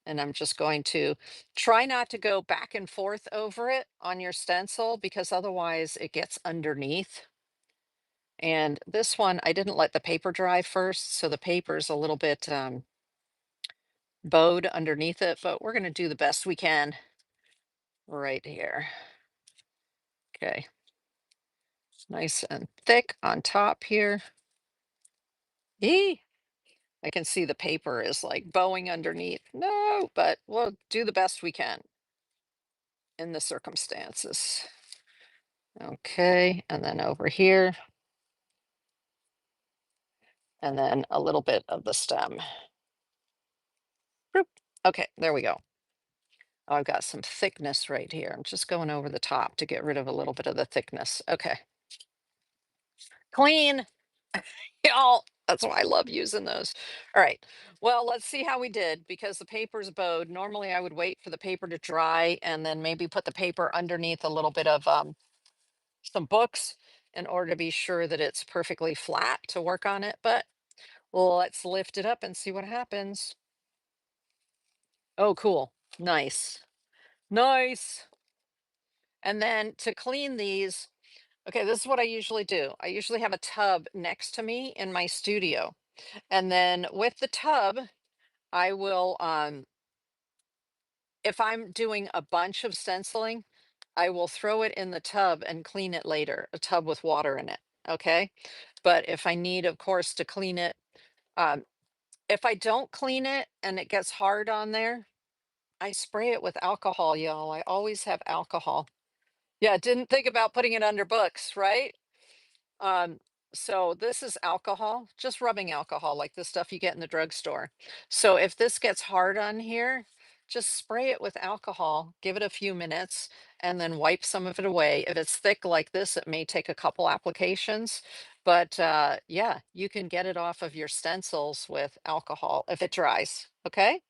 and I'm just going to try not to go back and forth over it on your stencil because otherwise it gets underneath. And this one, I didn't let the paper dry first, so the paper's a little bit bowed underneath it, but we're going to do the best we can right here. Okay, nice and thick on top here. Eee, I can see the paper is like bowing underneath. No, but we'll do the best we can in the circumstances. Okay, and then over here, and then a little bit of the stem. Boop. Okay, there we go. Oh, I've got some thickness right here. I'm just going over the top to get rid of a little bit of the thickness. Okay, clean. Y'all, that's why I love using those. All right. Well, let's see how we did because the paper's bowed. Normally, I would wait for the paper to dry and then maybe put the paper underneath a little bit of some books in order to be sure that it's perfectly flat to work on it. But let's lift it up and see what happens. Oh, cool. Nice. Nice. And then to clean these, okay, this is what I usually do. I usually have a tub next to me in my studio. And then with the tub, I will, if I'm doing a bunch of stenciling, I will throw it in the tub and clean it later, a tub with water in it. Okay. But if I need, of course, to clean it, um, if I don't clean it and it gets hard on there, I spray it with alcohol, y'all. I always have alcohol. Yeah, didn't think about putting it under books, right? Um, so this is alcohol, just rubbing alcohol, like the stuff you get in the drugstore. So if this gets hard on here, just spray it with alcohol, give it a few minutes, and then wipe some of it away. If it's thick like this, it may take a couple applications, but yeah, you can get it off of your stencils with alcohol if it dries. Okay.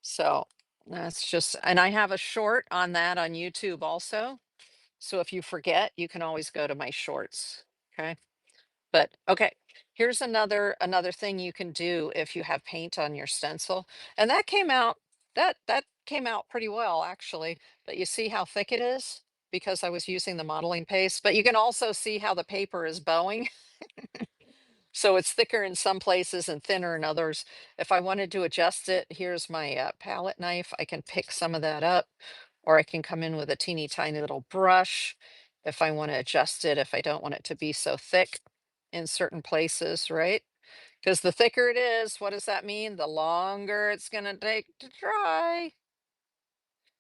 So that's just, and I have a short on that on YouTube also. So if you forget, you can always go to my shorts. Okay. But okay, here's another thing you can do if you have paint on your stencil. And that came out that came out pretty well actually. But you see how thick it is because I was using the modeling paste, but you can also see how the paper is bowing. So it's thicker in some places and thinner in others. If I wanted to adjust it, here's my palette knife. I can pick some of that up, or I can come in with a teeny tiny little brush if I want to adjust it, if I don't want it to be so thick in certain places, right? Because the thicker it is, what does that mean? The longer it's going to take to dry.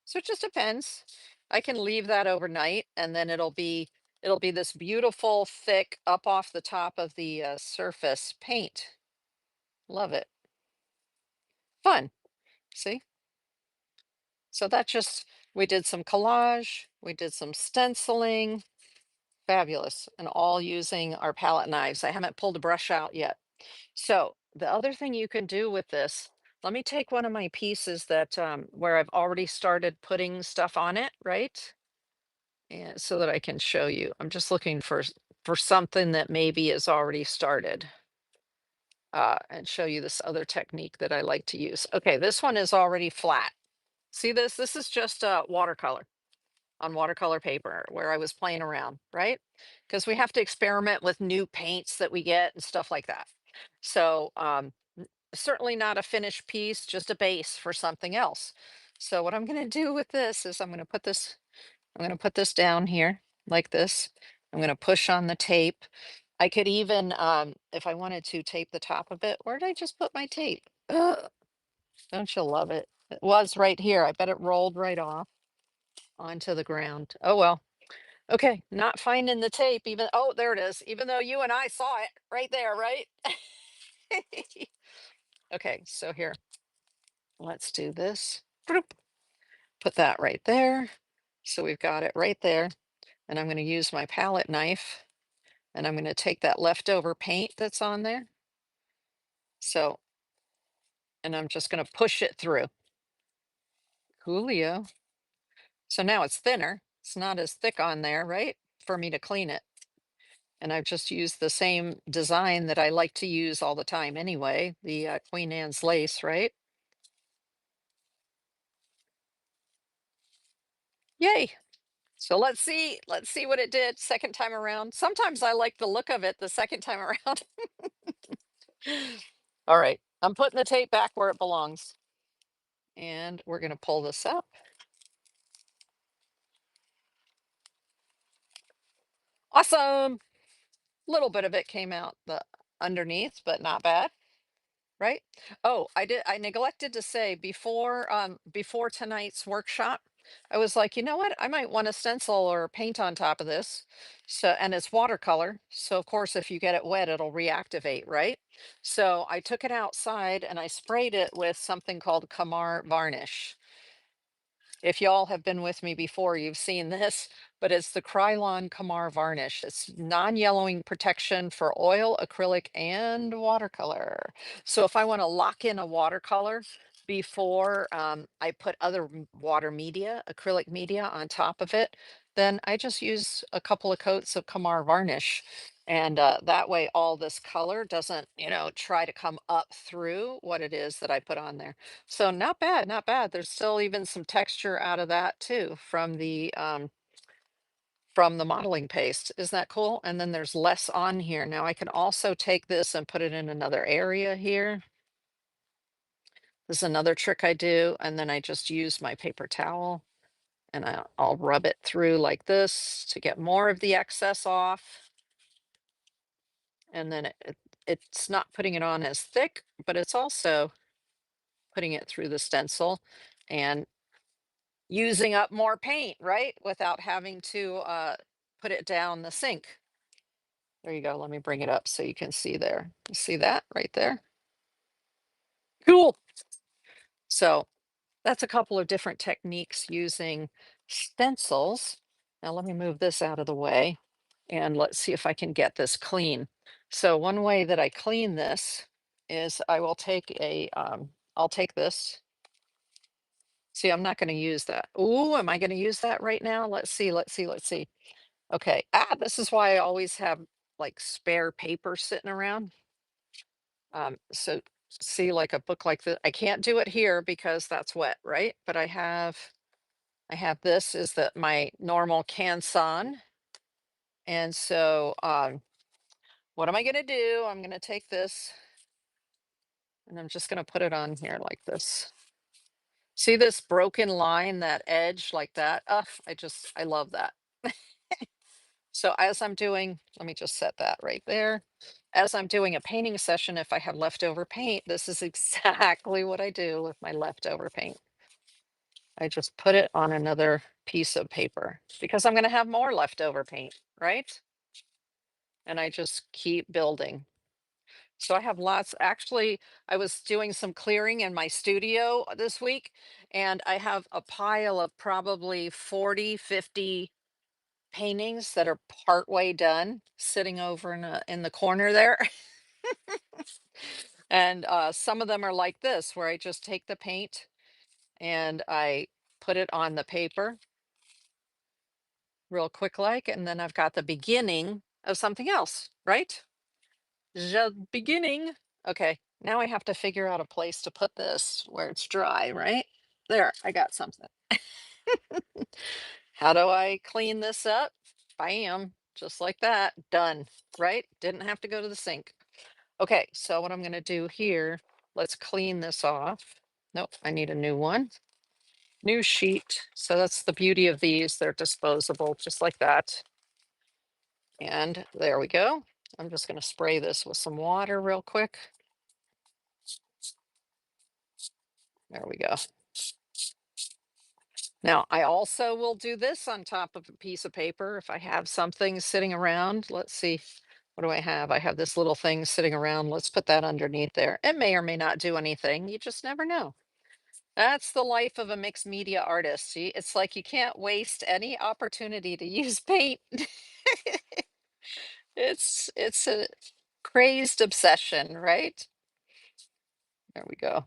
So it just depends. I can leave that overnight and then it'll be this beautiful thick up off the top of the surface paint. Love it. Fun. See? So that just we did some collage, we did some stenciling, fabulous, and all using our palette knives. I haven't pulled a brush out yet. So the other thing you can do with this, let me take one of my pieces that where I've already started putting stuff on it, right? And so that I can show you. I'm just looking for something that maybe is already started. And show you this other technique that I like to use. Okay, this one is already flat. See this? This is just watercolor on watercolor paper where I was playing around, right? Because we have to experiment with new paints that we get and stuff like that. So certainly not a finished piece, just a base for something else. So what I'm going to do with this is I'm going to put this down here like this. I'm going to push on the tape. I could even, if I wanted to tape the top of it, where did I just put my tape? Ugh, don't you love it? It was right here. I bet it rolled right off onto the ground. Oh well. Okay, not finding the tape even. Oh, there it is. Even though you and I saw it right there, right? Okay, so here, let's do this. Bloop. Put that right there. So we've got it right there. And I'm going to use my palette knife and I'm going to take that leftover paint that's on there. So, and I'm just going to push it through. Coolio. So now it's thinner. It's not as thick on there, right? For me to clean it. And I've just used the same design that I like to use all the time anyway, the Queen Anne's lace, right? Yay. So let's see what it did second time around. Sometimes I like the look of it the second time around. All right, I'm putting the tape back where it belongs. And we're going to pull this up. Awesome. Little bit of it came out the underneath, but not bad. Right? Oh, I neglected to say before tonight's workshop, I was like, you know what? I might want a stencil or paint on top of this. So and it's watercolor. So of course if you get it wet, it'll reactivate, right? So I took it outside and I sprayed it with something called Kamar varnish. If y'all have been with me before, you've seen this, but it's the Krylon Kamar varnish. It's non-yellowing protection for oil, acrylic, and watercolor. So if I want to lock in a watercolor before I put other water media, acrylic media on top of it, then I just use a couple of coats of Kamar varnish. And that way all this color doesn't, try to come up through what it is that I put on there. So not bad, not bad. There's still even some texture out of that too from the modeling paste. Isn't that cool? And then there's less on here. Now I can also take this and put it in another area here. This is another trick I do. And then I just use my paper towel and I'll rub it through like this to get more of the excess off. And then it's not putting it on as thick, but it's also putting it through the stencil and using up more paint, right? Without having to put it down the sink. There you go. Let me bring it up so you can see there. You see that right there? Cool. So that's a couple of different techniques using stencils. Now let me move this out of the way and let's see if I can get this clean. So one way that I clean this is I will take I'll take this. See, I'm not going to use that. Ooh, am I going to use that right now? Let's see. Okay. This is why I always have like spare paper sitting around. So see, like a book like this, I can't do it here because that's wet, right? But I have this is that my normal canson. And so what am I gonna do? I'm gonna take this and I'm just gonna put it on here like this. See this broken line, that edge like that? Ugh, I love that. So as I'm doing, let me just set that right there. As I'm doing a painting session, if I have leftover paint, this is exactly what I do with my leftover paint. I just put it on another piece of paper because I'm going to have more leftover paint, right? And I just keep building. So I have lots. Actually, I was doing some clearing in my studio this week, and I have a pile of probably 40, 50 paintings that are partway done sitting over in the corner there. And some of them are like this, where I just take the paint and I put it on the paper real quick like, and then I've got the beginning of something else, right? The beginning. Okay, now I have to figure out a place to put this where it's dry, right? There, I got something. How do I clean this up? Bam, just like that, done, right? Didn't have to go to the sink. Okay, so what I'm gonna do here, let's clean this off. Nope, I need a new one. New sheet. So that's the beauty of these. They're disposable, just like that. And there we go. I'm just going to spray this with some water real quick. There we go. Now, I also will do this on top of a piece of paper if I have something sitting around. Let's see. What do I have? I have this little thing sitting around. Let's put that underneath there. It may or may not do anything. You just never know. That's the life of a mixed media artist. See, it's like you can't waste any opportunity to use paint. It's a crazed obsession, right? There we go.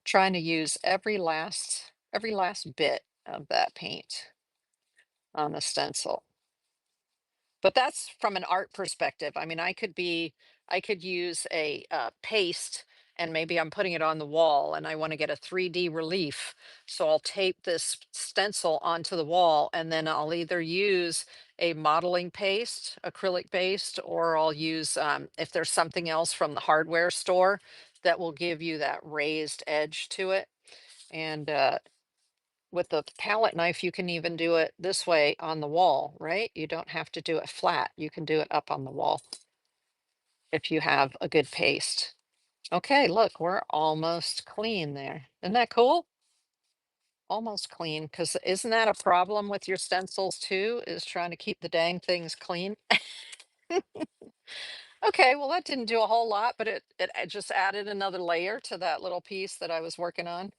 Trying to use every last bit of that paint on the stencil. But that's from an art perspective. I mean, I could use a paste and maybe I'm putting it on the wall and I want to get a 3D relief. So I'll tape this stencil onto the wall and then I'll either use a modeling paste, acrylic paste, or I'll use, if there's something else from the hardware store that will give you that raised edge to it. And with the palette knife, you can even do it this way on the wall, right? You don't have to do it flat. You can do it up on the wall if you have a good paste. Okay, look, we're almost clean there. Isn't that cool? Almost clean, because isn't that a problem with your stencils too, is trying to keep the dang things clean? Okay, well, that didn't do a whole lot, but it just added another layer to that little piece that I was working on.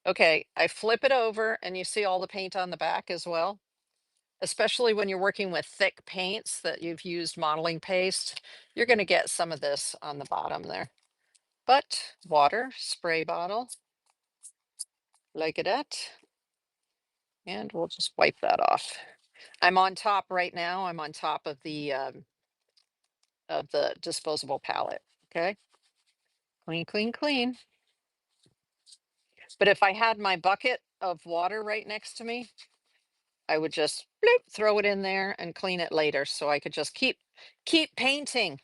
Okay, I flip it over and you see all the paint on the back as well. Especially when you're working with thick paints that you've used modeling paste, you're going to get some of this on the bottom there. But water, spray bottle, like that, and we'll just wipe that off. I'm on top right now. I'm on top of the disposable palette. Okay, clean, clean, clean. But if I had my bucket of water right next to me, I would just bloop, throw it in there and clean it later, so I could just keep painting.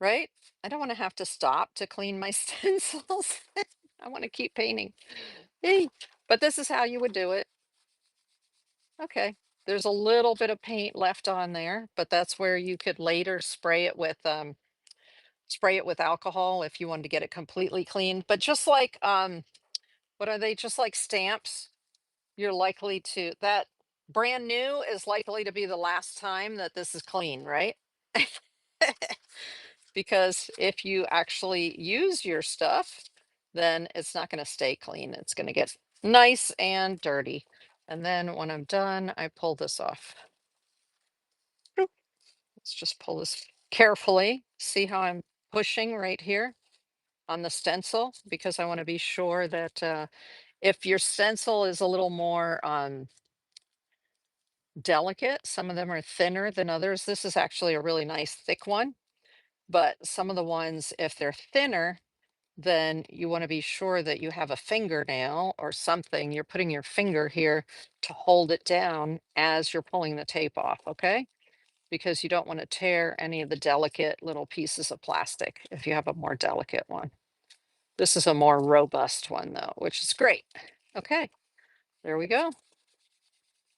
Right? I don't want to have to stop to clean my stencils. I want to keep painting. Hey, but this is how you would do it. Okay. There's a little bit of paint left on there, but that's where you could later spray it with alcohol if you wanted to get it completely clean. But just like what are they? Just like stamps, you're likely to that brand new is likely to be the last time that this is clean, right? Because if you actually use your stuff, then it's not going to stay clean. It's going to get nice and dirty. And then when I'm done, I pull this off. Boop. Let's just pull this carefully. See how I'm pushing right here on the stencil because I want to be sure that if your stencil is a little more delicate, some of them are thinner than others. This is actually a really nice thick one, but some of the ones, if they're thinner, then you want to be sure that you have a fingernail or something. You're putting your finger here to hold it down as you're pulling the tape off, okay? Because you don't want to tear any of the delicate little pieces of plastic if you have a more delicate one. This is a more robust one though, which is great. Okay, there we go.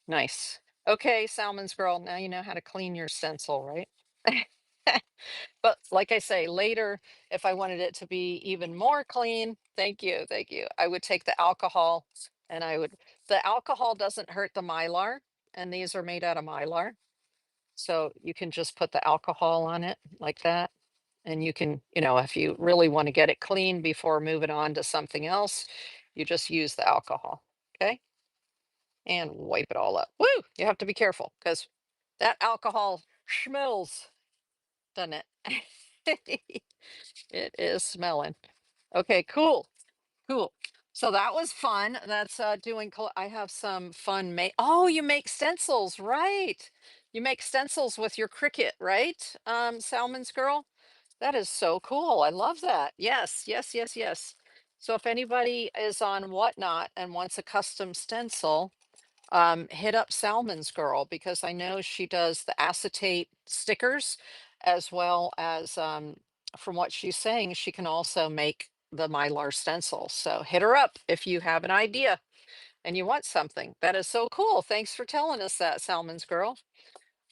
Nice. Okay, Salmon's girl, now you know how to clean your stencil, right? But like I say, later, if I wanted it to be even more clean, thank you. I would take the alcohol and the alcohol doesn't hurt the mylar, and these are made out of mylar. So you can just put the alcohol on it like that. And you can, if you really want to get it clean before moving on to something else, you just use the alcohol. Okay. And wipe it all up. Woo! You have to be careful because that alcohol smells, doesn't it? It is smelling. Okay, cool. Cool. So that was fun. That's I have some fun oh, you make stencils, right? You make stencils with your Cricut, right? Salmon's girl. That is so cool. I love that. Yes, yes, yes, yes. So if anybody is on Whatnot and wants a custom stencil, hit up Salmon's girl because I know she does the acetate stickers as well as from what she's saying, she can also make the Mylar stencil. So hit her up if you have an idea and you want something. That is so cool. Thanks for telling us that, Salmon's girl.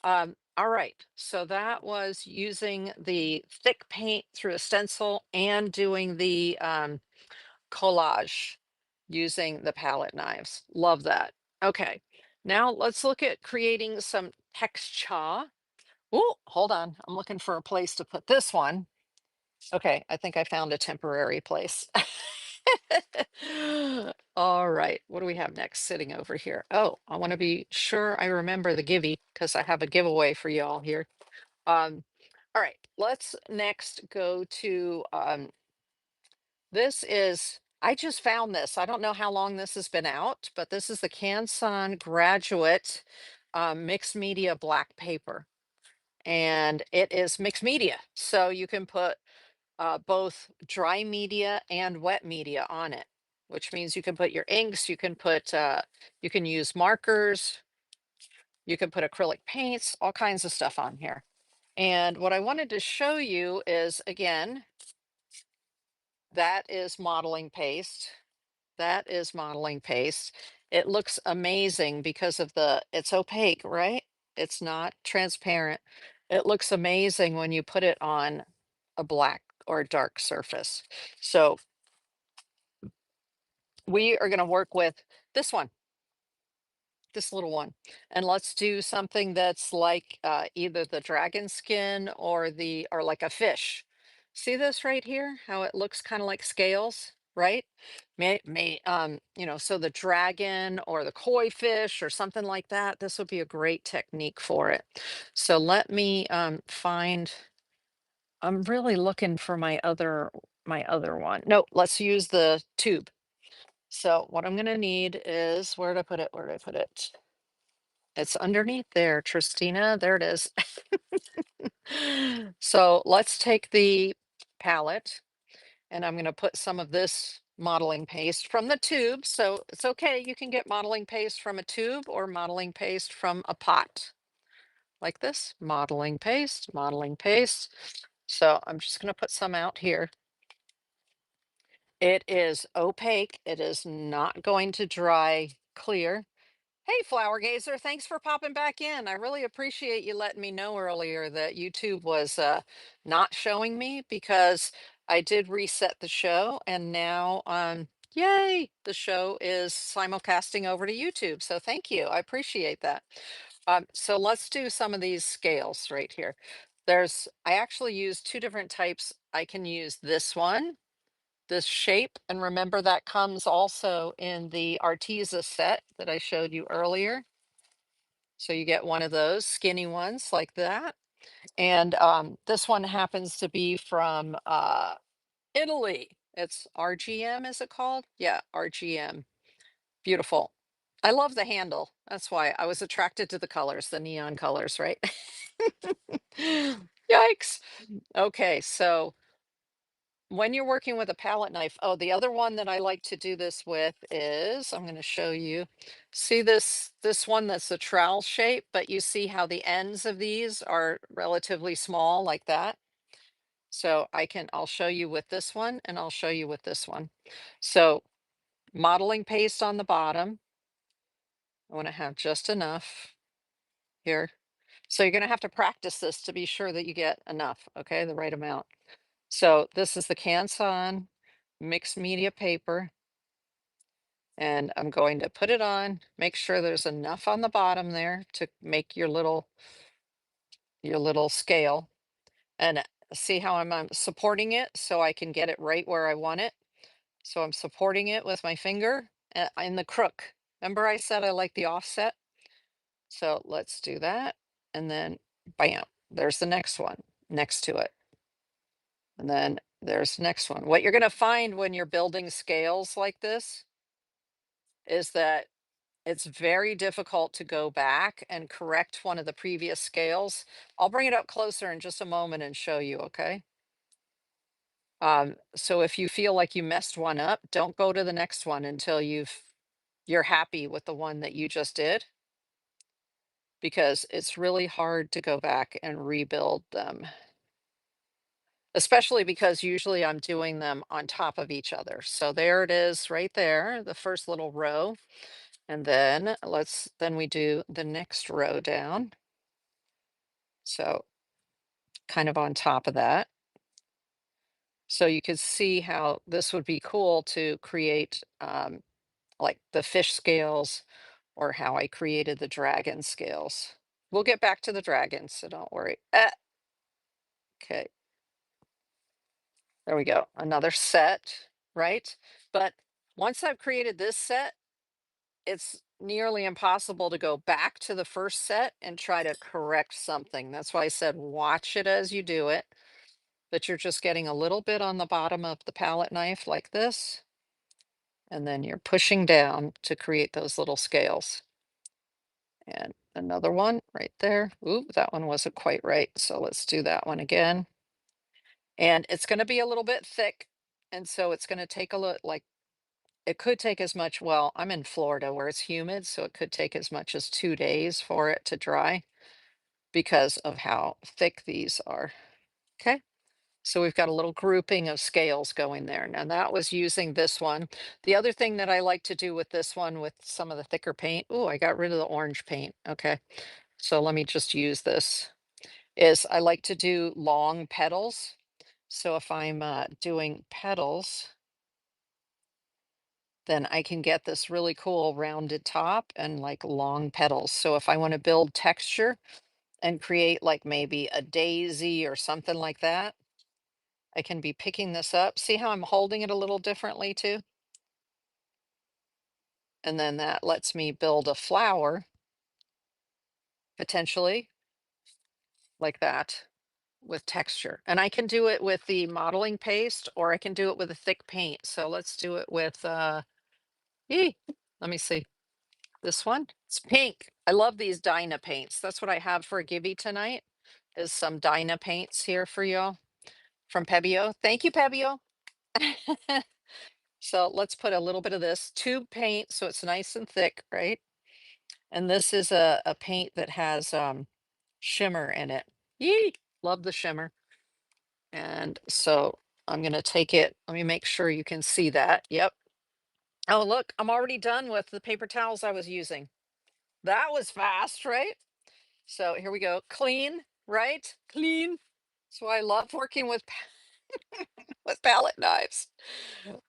All right, so that was using the thick paint through a stencil and doing the collage using the palette knives. Love that. Okay, now let's look at creating some texture. Oh, hold on. I'm looking for a place to put this one. Okay, I think I found a temporary place. All right, what do we have next sitting over here? Oh, I want to be sure I remember the givey because I have a giveaway for y'all here. Um, all right, let's next go to I just found this. I don't know how long this has been out, but this is the Canson Graduate Mixed Media Black Paper. And it is mixed media. So you can put both dry media and wet media on it, which means you can put your inks, you can use markers, you can put acrylic paints, all kinds of stuff on here. And what I wanted to show you is, again, that is modeling paste. That is modeling paste. It looks amazing because of it's opaque, right? It's not transparent. It looks amazing when you put it on a black or dark surface. So we are going to work with this one, this little one. And let's do something that's like either the dragon skin or like a fish. See this right here? How it looks kind of like scales, right? So the dragon or the koi fish or something like that, this would be a great technique for it. So let me find, I'm really looking for my other one. No, let's use the tube. So what I'm gonna need is, where did I put it? Where did I put it? It's underneath there, Tristina. There it is. So let's take the palette and I'm gonna put some of this modeling paste from the tube. So it's okay, you can get modeling paste from a tube or modeling paste from a pot. Like this, modeling paste, modeling paste. So I'm just gonna put some out here. It is opaque. It is not going to dry clear. Hey, Flower Gazer, thanks for popping back in. I really appreciate you letting me know earlier that YouTube was not showing me because I did reset the show and now Yay! The show is simulcasting over to YouTube. So thank you. I appreciate that. So let's do some of these scales right here. I actually use two different types. I can use this one, this shape, and remember that comes also in the Arteza set that I showed you earlier. So you get one of those skinny ones like that. And this one happens to be from Italy. It's RGM, is it called? Yeah, RGM. Beautiful. I love the handle. That's why I was attracted to the colors, the neon colors, right? Yikes. Okay, so when you're working with a palette knife, oh, the other one that I like to do this with is, I'm going to show you. See this one that's a trowel shape, but you see how the ends of these are relatively small like that. So I'll show you with this one and I'll show you with this one. So modeling paste on the bottom. I want to have just enough here. So you're going to have to practice this to be sure that you get enough, okay, the right amount. So this is the Canson mixed media paper, and I'm going to put it on, make sure there's enough on the bottom there to make your little scale. And see how I'm supporting it so I can get it right where I want it. So I'm supporting it with my finger in the crook. Remember I said I like the offset? So let's do that. And then bam, there's the next one next to it. And then there's the next one. What you're going to find when you're building scales like this is that it's very difficult to go back and correct one of the previous scales. I'll bring it up closer in just a moment and show you, okay? So if you feel like you messed one up, don't go to the next one until you're happy with the one that you just did, because it's really hard to go back and rebuild them. Especially because usually I'm doing them on top of each other. So there it is right there, the first little row. And then we do the next row down. So kind of on top of that. So you could see how this would be cool to create like the fish scales or how I created the dragon scales. We'll get back to the dragons, so don't worry. Okay, there we go. Another set, right? But once I've created this set, it's nearly impossible to go back to the first set and try to correct something. That's why I said watch it as you do it, that you're just getting a little bit on the bottom of the palette knife like this, and then you're pushing down to create those little scales. And another one right there. Ooh, that one wasn't quite right. So let's do that one again. And it's going to be a little bit thick. And so it's going to take a little, like, it could take as much, well, I'm in Florida where it's humid, so it could take as much as 2 days for it to dry because of how thick these are. Okay. So we've got a little grouping of scales going there. Now that was using this one. The other thing that I like to do with this one with some of the thicker paint, oh, I got rid of the orange paint. Okay. So let me just use this, is I like to do long petals. So if I'm doing petals, then I can get this really cool rounded top and like long petals. So if I want to build texture and create like maybe a daisy or something like that, I can be picking this up. See how I'm holding it a little differently too? And then that lets me build a flower potentially like that with texture. And I can do it with the modeling paste or I can do it with a thick paint. So let's do it with, let me see. This one, it's pink. I love these Dyna paints. That's what I have for a gibby tonight, is some Dyna paints here for y'all from Pebio. Thank you, Pebio. So let's put a little bit of this tube paint so it's nice and thick, right? And this is a paint that has shimmer in it. Yee! Love the shimmer. And so I'm going to take it. Let me make sure you can see that. Yep. Oh, look, I'm already done with the paper towels I was using. That was fast, right? So here we go. Clean, right? Clean. So I love working with with palette knives.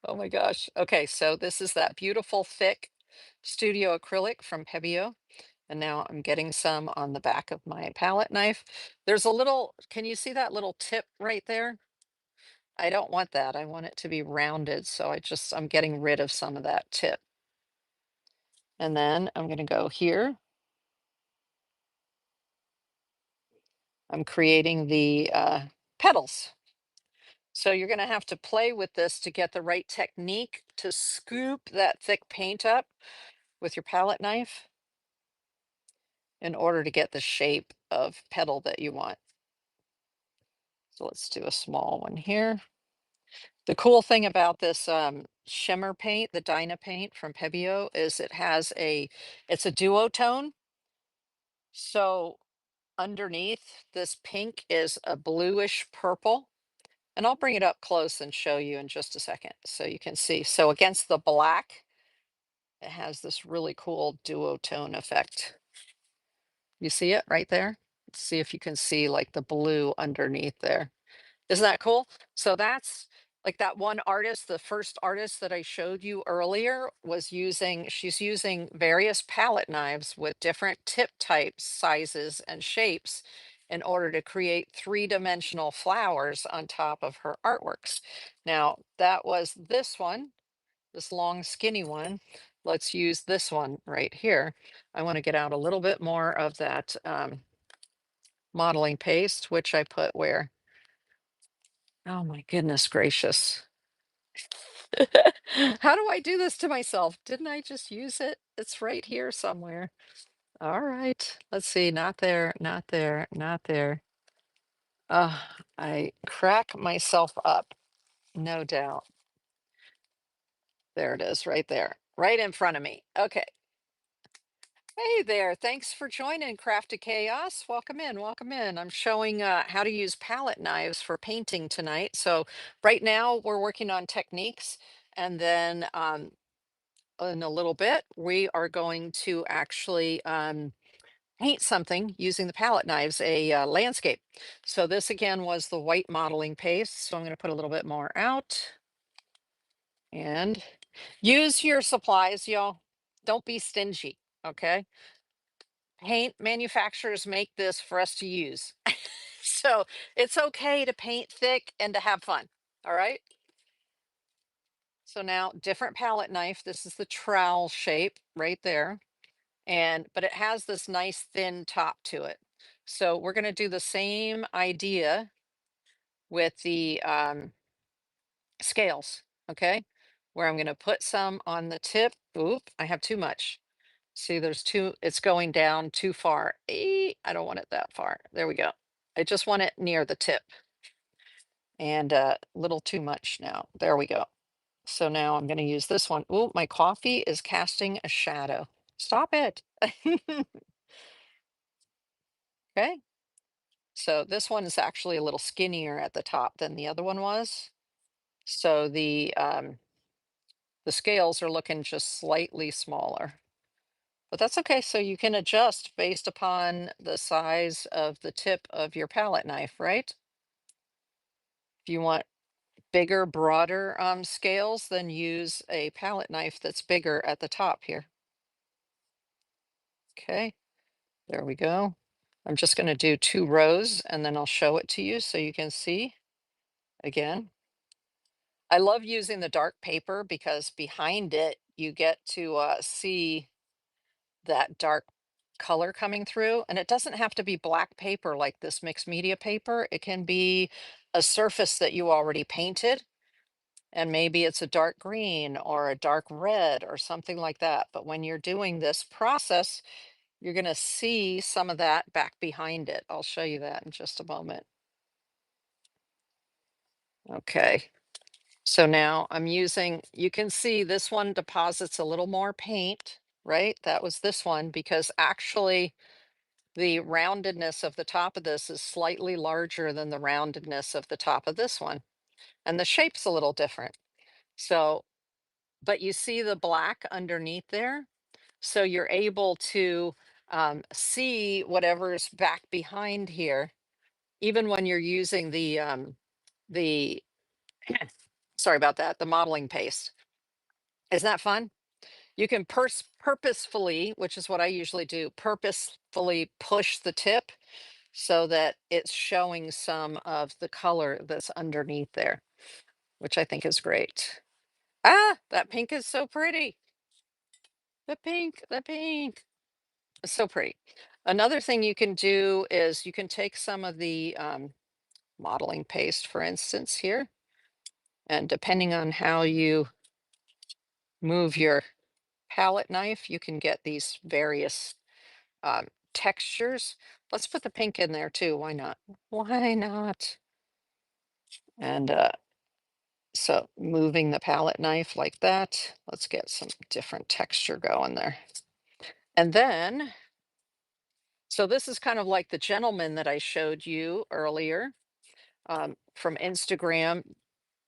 Oh my gosh. Okay, so this is that beautiful thick studio acrylic from Pebeo. And now I'm getting some on the back of my palette knife. There's a little, can you see that little tip right there? I don't want that. I want it to be rounded. So I'm getting rid of some of that tip. And then I'm going to go here. I'm creating the petals. So you're going to have to play with this to get the right technique to scoop that thick paint up with your palette knife in order to get the shape of petal that you want. So let's do a small one here. The cool thing about this shimmer paint, the Dyna paint from Pebeo, is it's a duotone. So underneath this pink is a bluish purple. And I'll bring it up close and show you in just a second so you can see. So against the black, it has this really cool duotone effect. You see it right there? Let's see if you can see like the blue underneath there. Isn't that cool? So that's like that one artist, the first artist that I showed you earlier she's using various palette knives with different tip types, sizes, and shapes in order to create three-dimensional flowers on top of her artworks. Now, that was this one, this long, skinny one. Let's use this one right here. I want to get out a little bit more of that modeling paste, which I put where? Oh my goodness gracious. How do I do this to myself? Didn't I just use it? It's right here somewhere. All right. Let's see. Not there, not there, not there. Uh, I crack myself up, no doubt. There it is, right there, right in front of me. Okay. Hey there. Thanks for joining Crafty Chaos. Welcome in. Welcome in. I'm showing how to use palette knives for painting tonight. So right now we're working on techniques, and then in a little bit, we are going to actually paint something using the palette knives, a landscape. So this again was the white modeling paste. So I'm going to put a little bit more out and use your supplies, y'all. Don't be stingy. Okay. Paint manufacturers make this for us to use. So it's okay to paint thick and to have fun. All right. So now different palette knife. This is the trowel shape right there. But it has this nice thin top to it. So we're going to do the same idea with the scales, okay? Where I'm going to put some on the tip. Oop, I have too much. See, it's going down too far. I don't want it that far. There we go. I just want it near the tip and a little too much now. There we go. So now I'm going to use this one. Ooh, my coffee is casting a shadow. Stop it. Okay. So this one is actually a little skinnier at the top than the other one was. So the scales are looking just slightly smaller, but that's okay. So you can adjust based upon the size of the tip of your palette knife, right? If you want bigger, broader scales, then use a palette knife that's bigger at the top here. Okay, there we go. I'm just going to do 2 rows and then I'll show it to you so you can see again. I love using the dark paper because behind it, you get to see that dark color coming through. And it doesn't have to be black paper like this mixed media paper. It can be a surface that you already painted. And maybe it's a dark green or a dark red or something like that. But when you're doing this process, you're going to see some of that back behind it. I'll show you that in just a moment. Okay. So now you can see this one deposits a little more paint, right? That was this one because actually the roundedness of the top of this is slightly larger than the roundedness of the top of this one. And the shape's a little different. So, but you see the black underneath there? So you're able to see whatever's back behind here, even when you're using the Sorry about that. The modeling paste. Isn't that fun? You can purposefully, which is what I usually do, purposefully push the tip so that it's showing some of the color that's underneath there, which I think is great. Ah, that pink is so pretty. The pink. It's so pretty. Another thing you can do is you can take some of the modeling paste, for instance, here, and depending on how you move your palette knife, you can get these various um, textures. Let's put the pink in there too. Why not? Why not? And so moving the palette knife like that, let's get some different texture going there. And then, so this is kind of like the gentleman that I showed you earlier from Instagram,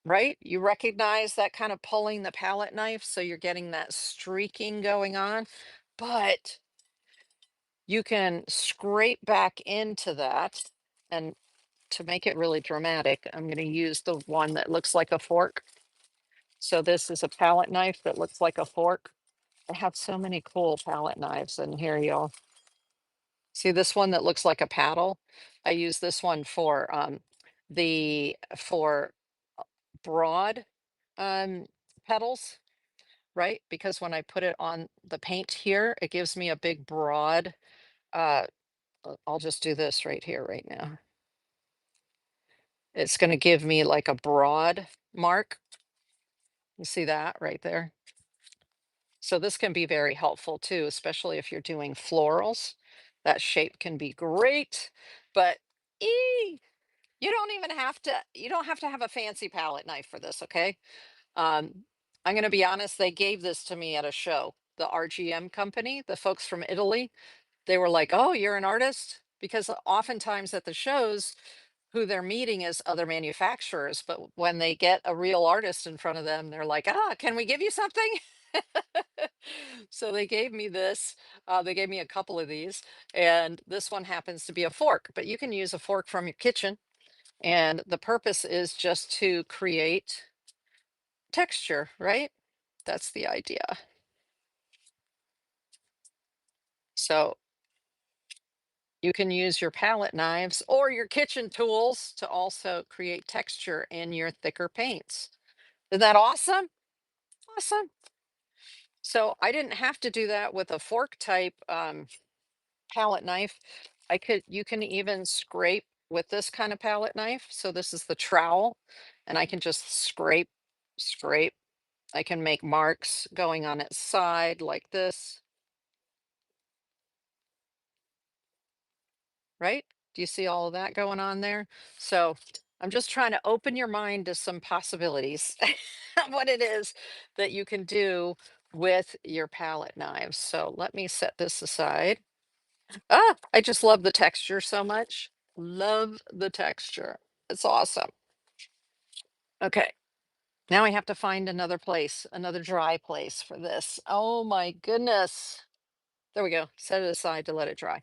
right? You recognize that kind of pulling the palette knife, so you're getting that streaking going on, but you can scrape back into that. And to make it really dramatic, I'm going to use the one that looks like a fork. So this is a palette knife that looks like a fork. I have so many cool palette knives in here, y'all. See this one that looks like a paddle? I use this one for for broad um petals, right? Because when I put it on the paint here, it gives me a big broad uh I'll just do this right here right now. It's going to give me like a broad mark. You see that right there? So this can be very helpful too, especially if you're doing florals. That shape can be great, but ee, you don't have to have a fancy palette knife for this, okay? I'm going to be honest, they gave this to me at a show. The RGM company, the folks from Italy, they were like, "Oh, you're an artist?" Because oftentimes at the shows, who they're meeting is other manufacturers, but when they get a real artist in front of them, they're like, "Ah, can we give you something?" So they gave me this. They gave me a couple of these, and this one happens to be a fork, but you can use a fork from your kitchen. And the purpose is just to create texture, right? That's the idea. So you can use your palette knives or your kitchen tools to also create texture in your thicker paints. Isn't that awesome? Awesome. So I didn't have to do that with a fork type palette knife. You can even scrape with this kind of palette knife. So this is the trowel, and I can just scrape. I can make marks going on its side like this, right? Do you see all of that going on there? So I'm just trying to open your mind to some possibilities of what it is that you can do with your palette knives. So let me set this aside. Ah, I just love the texture so much. Love the texture. It's awesome. Okay, now I have to find another place, another dry place for this. Oh my goodness. There we go. Set it aside to let it dry.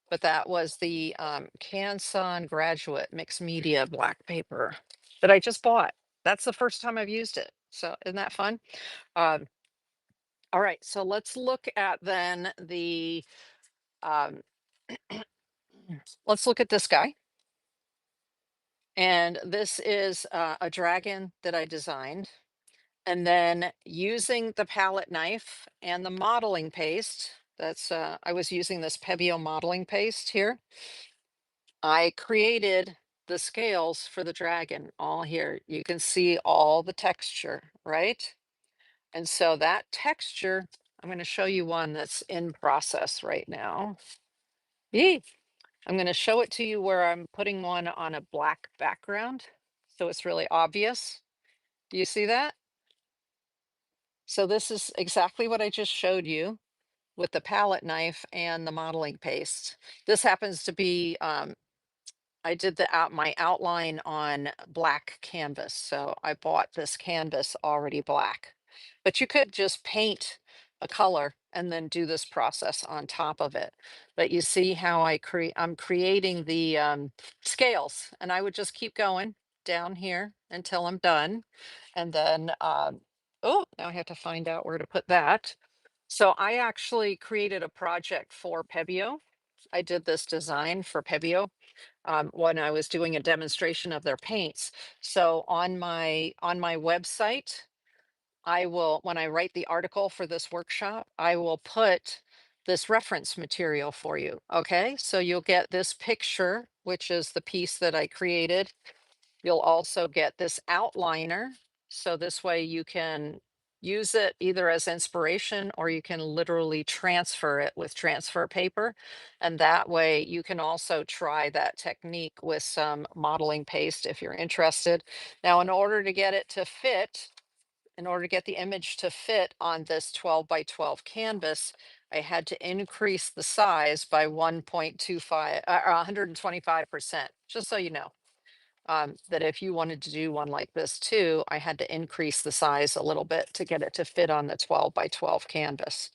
But that was the Canson Graduate Mixed Media Black Paper that I just bought. That's the first time I've used it. So isn't that fun? Um, all right, so let's look at then um, let's look at this guy. And this is a dragon that I designed. And then using the palette knife and the modeling paste, I was using this Pebeo modeling paste here. I created the scales for the dragon all here. You can see all the texture, right? And so that texture, I'm going to show you one that's in process right now. Yee. I'm going to show it to you where I'm putting one on a black background. So it's really obvious. Do you see that? So this is exactly what I just showed you with the palette knife and the modeling paste. This happens to be I did my outline on black canvas. So I bought this canvas already black. But you could just paint a color and then do this process on top of it. But you see how I'm creating the scales, and I would just keep going down here until I'm done. And then, oh, now I have to find out where to put that. So I actually created a project for Pebeo. I did this design for Pebeo when I was doing a demonstration of their paints. So on my website, I will, when I write the article for this workshop, I will put this reference material for you. Okay, so you'll get this picture, which is the piece that I created. You'll also get this outliner. So this way you can use it either as inspiration or you can literally transfer it with transfer paper. And that way you can also try that technique with some modeling paste if you're interested. Now, in order to get it to fit, in order to get the image to fit on this 12 by 12 canvas, I had to increase the size by 1.25 or 125%, just so you know. That if you wanted to do one like this too, I had to increase the size a little bit to get it to fit on the 12 by 12 canvas.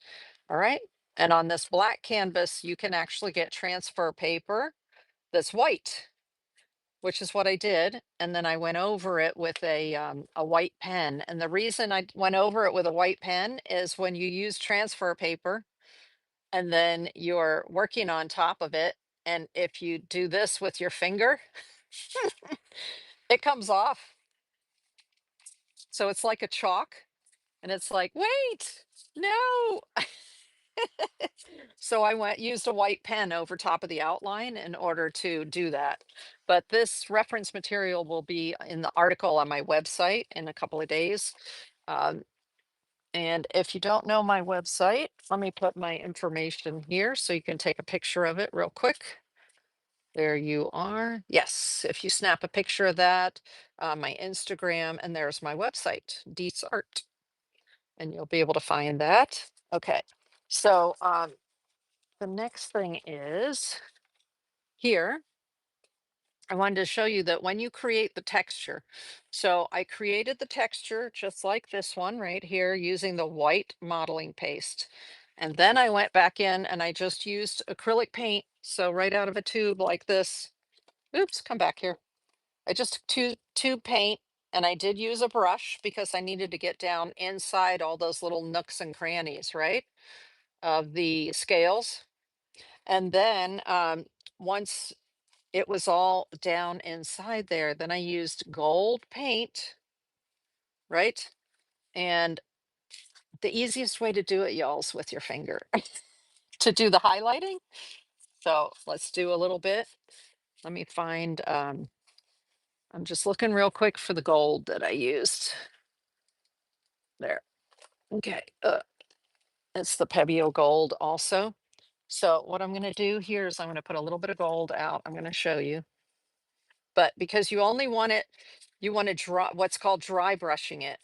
All right. And on this black canvas, you can actually get transfer paper that's white, which is what I did. And then I went over it with a white pen. And the reason I went over it with a white pen is when you use transfer paper and then you're working on top of it, and if you do this with your finger, it comes off. So it's like a chalk, and it's like, wait, no. So I went used a white pen over top of the outline in order to do that. But this reference material will be in the article on my website in a couple of days. Um, and if you don't know my website, let me put my information here so you can take a picture of it real quick. There you are. Yes, if you snap a picture of that, my Instagram, and there's my website, Deets Art, and you'll be able to find that. Okay, so the next thing is here. I wanted to show you that when you create the texture, so I created the texture just like this one right here using the white modeling paste. And then I went back in and I just used acrylic paint. So right out of a tube like this, oops, come back here. I just took tube paint and I did use a brush because I needed to get down inside all those little nooks and crannies, right, of the scales. And then once it was all down inside there, then I used gold paint, right? And the easiest way to do it, y'all, is with your finger to do the highlighting. So let's do a little bit. Let me find, I'm just looking real quick for the gold that I used. There. Okay. It's the Pebeo gold also. So what I'm going to do here is I'm going to put a little bit of gold out. I'm going to show you. But because you only want it, you want to draw what's called dry brushing it.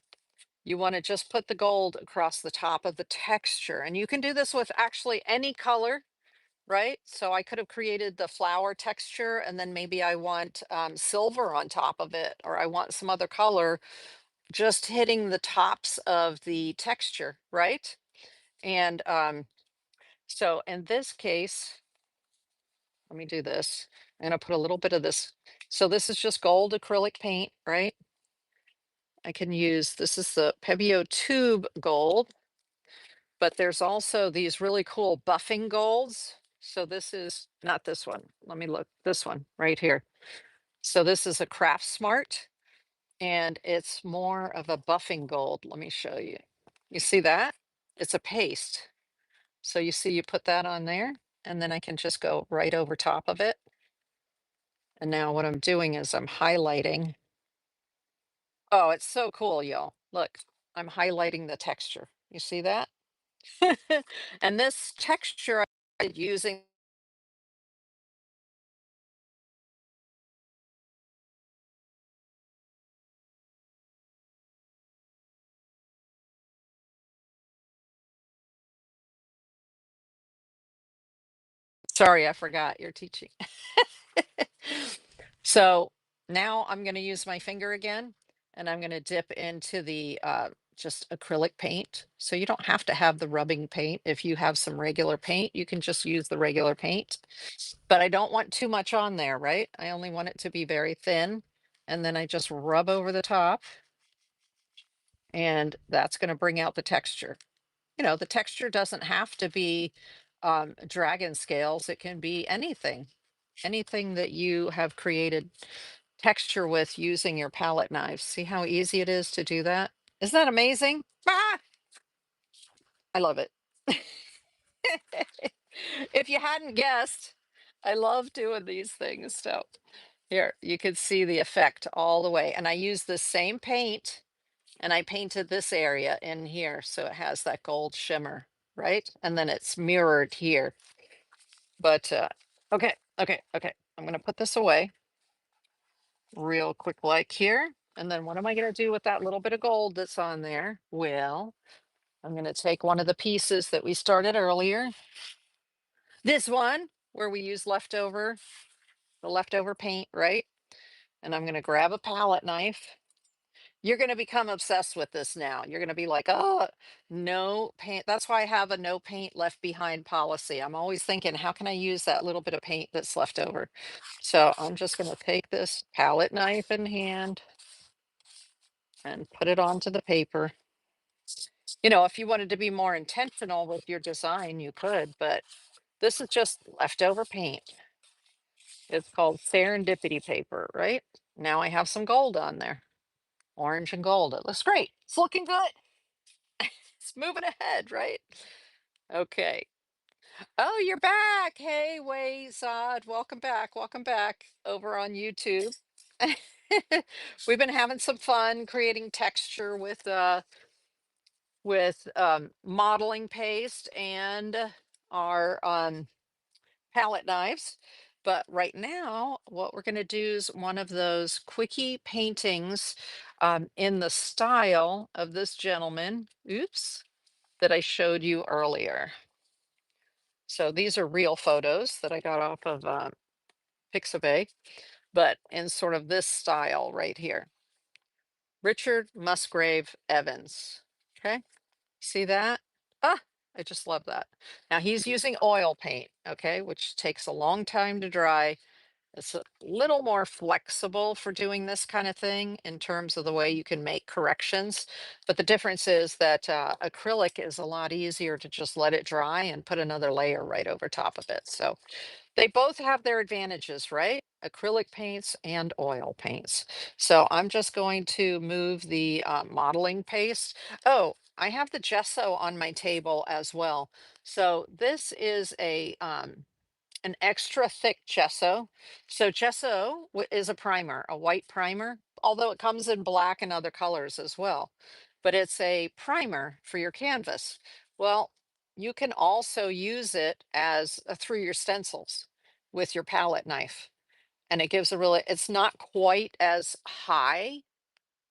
You want to just put the gold across the top of the texture. And you can do this with actually any color, right? So I could have created the flower texture and then maybe I want silver on top of it, or I want some other color just hitting the tops of the texture, right? And so in this case, let me do this. I'm going to put a little bit of this. So this is just gold acrylic paint, right? I can use, this is the Pebeo tube gold, but there's also these really cool buffing golds. So this is not this one. Let me look, this one right here. So this is a Craft Smart and it's more of a buffing gold. Let me show you. You see that? It's a paste. So you see, you put that on there and then I can just go right over top of it. And now what I'm doing is I'm highlighting. Oh, it's so cool, y'all. Look, I'm highlighting the texture. You see that? And this texture I did using, sorry, I forgot you're teaching. So now I'm going to use my finger again and I'm going to dip into the just acrylic paint. So you don't have to have the rubbing paint. If you have some regular paint, you can just use the regular paint. But I don't want too much on there, right? I only want it to be very thin. and then I just rub over the top, and that's going to bring out the texture. The texture doesn't have to be dragon scales. It can be anything that you have created texture with using your palette knives. See how easy it is to do that? Isn't that amazing? Ah, I love it. If you hadn't guessed, I love doing these things. So here, you could see the effect all the way. And I use the same paint, and I painted this area in here so it has that gold shimmer, right? And then it's mirrored here. But okay, okay, okay. I'm gonna put this away real quick like here. And then what am I gonna do with that little bit of gold that's on there? Well, I'm gonna take one of the pieces that we started earlier. This one where we use the leftover paint, right? And I'm gonna grab a palette knife. You're going to become obsessed with this now. You're going to be like, oh, no paint. That's why I have a no paint left behind policy. I'm always thinking, how can I use that little bit of paint that's left over? So I'm just going to take this palette knife in hand and put it onto the paper. If you wanted to be more intentional with your design, you could, but this is just leftover paint. It's called serendipity paper, right? Now I have some gold on there, orange and gold. It looks great. It's looking good. It's moving ahead, right? Okay. Oh, you're back. Hey, Wayzod. Welcome back. Welcome back over on YouTube. We've been having some fun creating texture with modeling paste and our palette knives. But right now, what we're going to do is one of those quickie paintings in the style of this gentleman. Oops, that I showed you earlier. So these are real photos that I got off of Pixabay, but in sort of this style right here. Richard Musgrave Evans. Okay, see that? Ah, I just love that. Now he's using oil paint, okay, which takes a long time to dry. It's a little more flexible for doing this kind of thing in terms of the way you can make corrections. But the difference is that acrylic is a lot easier to just let it dry and put another layer right over top of it. So they both have their advantages, right? Acrylic paints and oil paints. So I'm just going to move the modeling paste. Oh, I have the gesso on my table as well. So this is an extra thick gesso. So gesso is a primer, a white primer, although it comes in black and other colors as well. But it's a primer for your canvas. Well, you can also use it as through your stencils with your palette knife. And it gives a really, it's not quite as high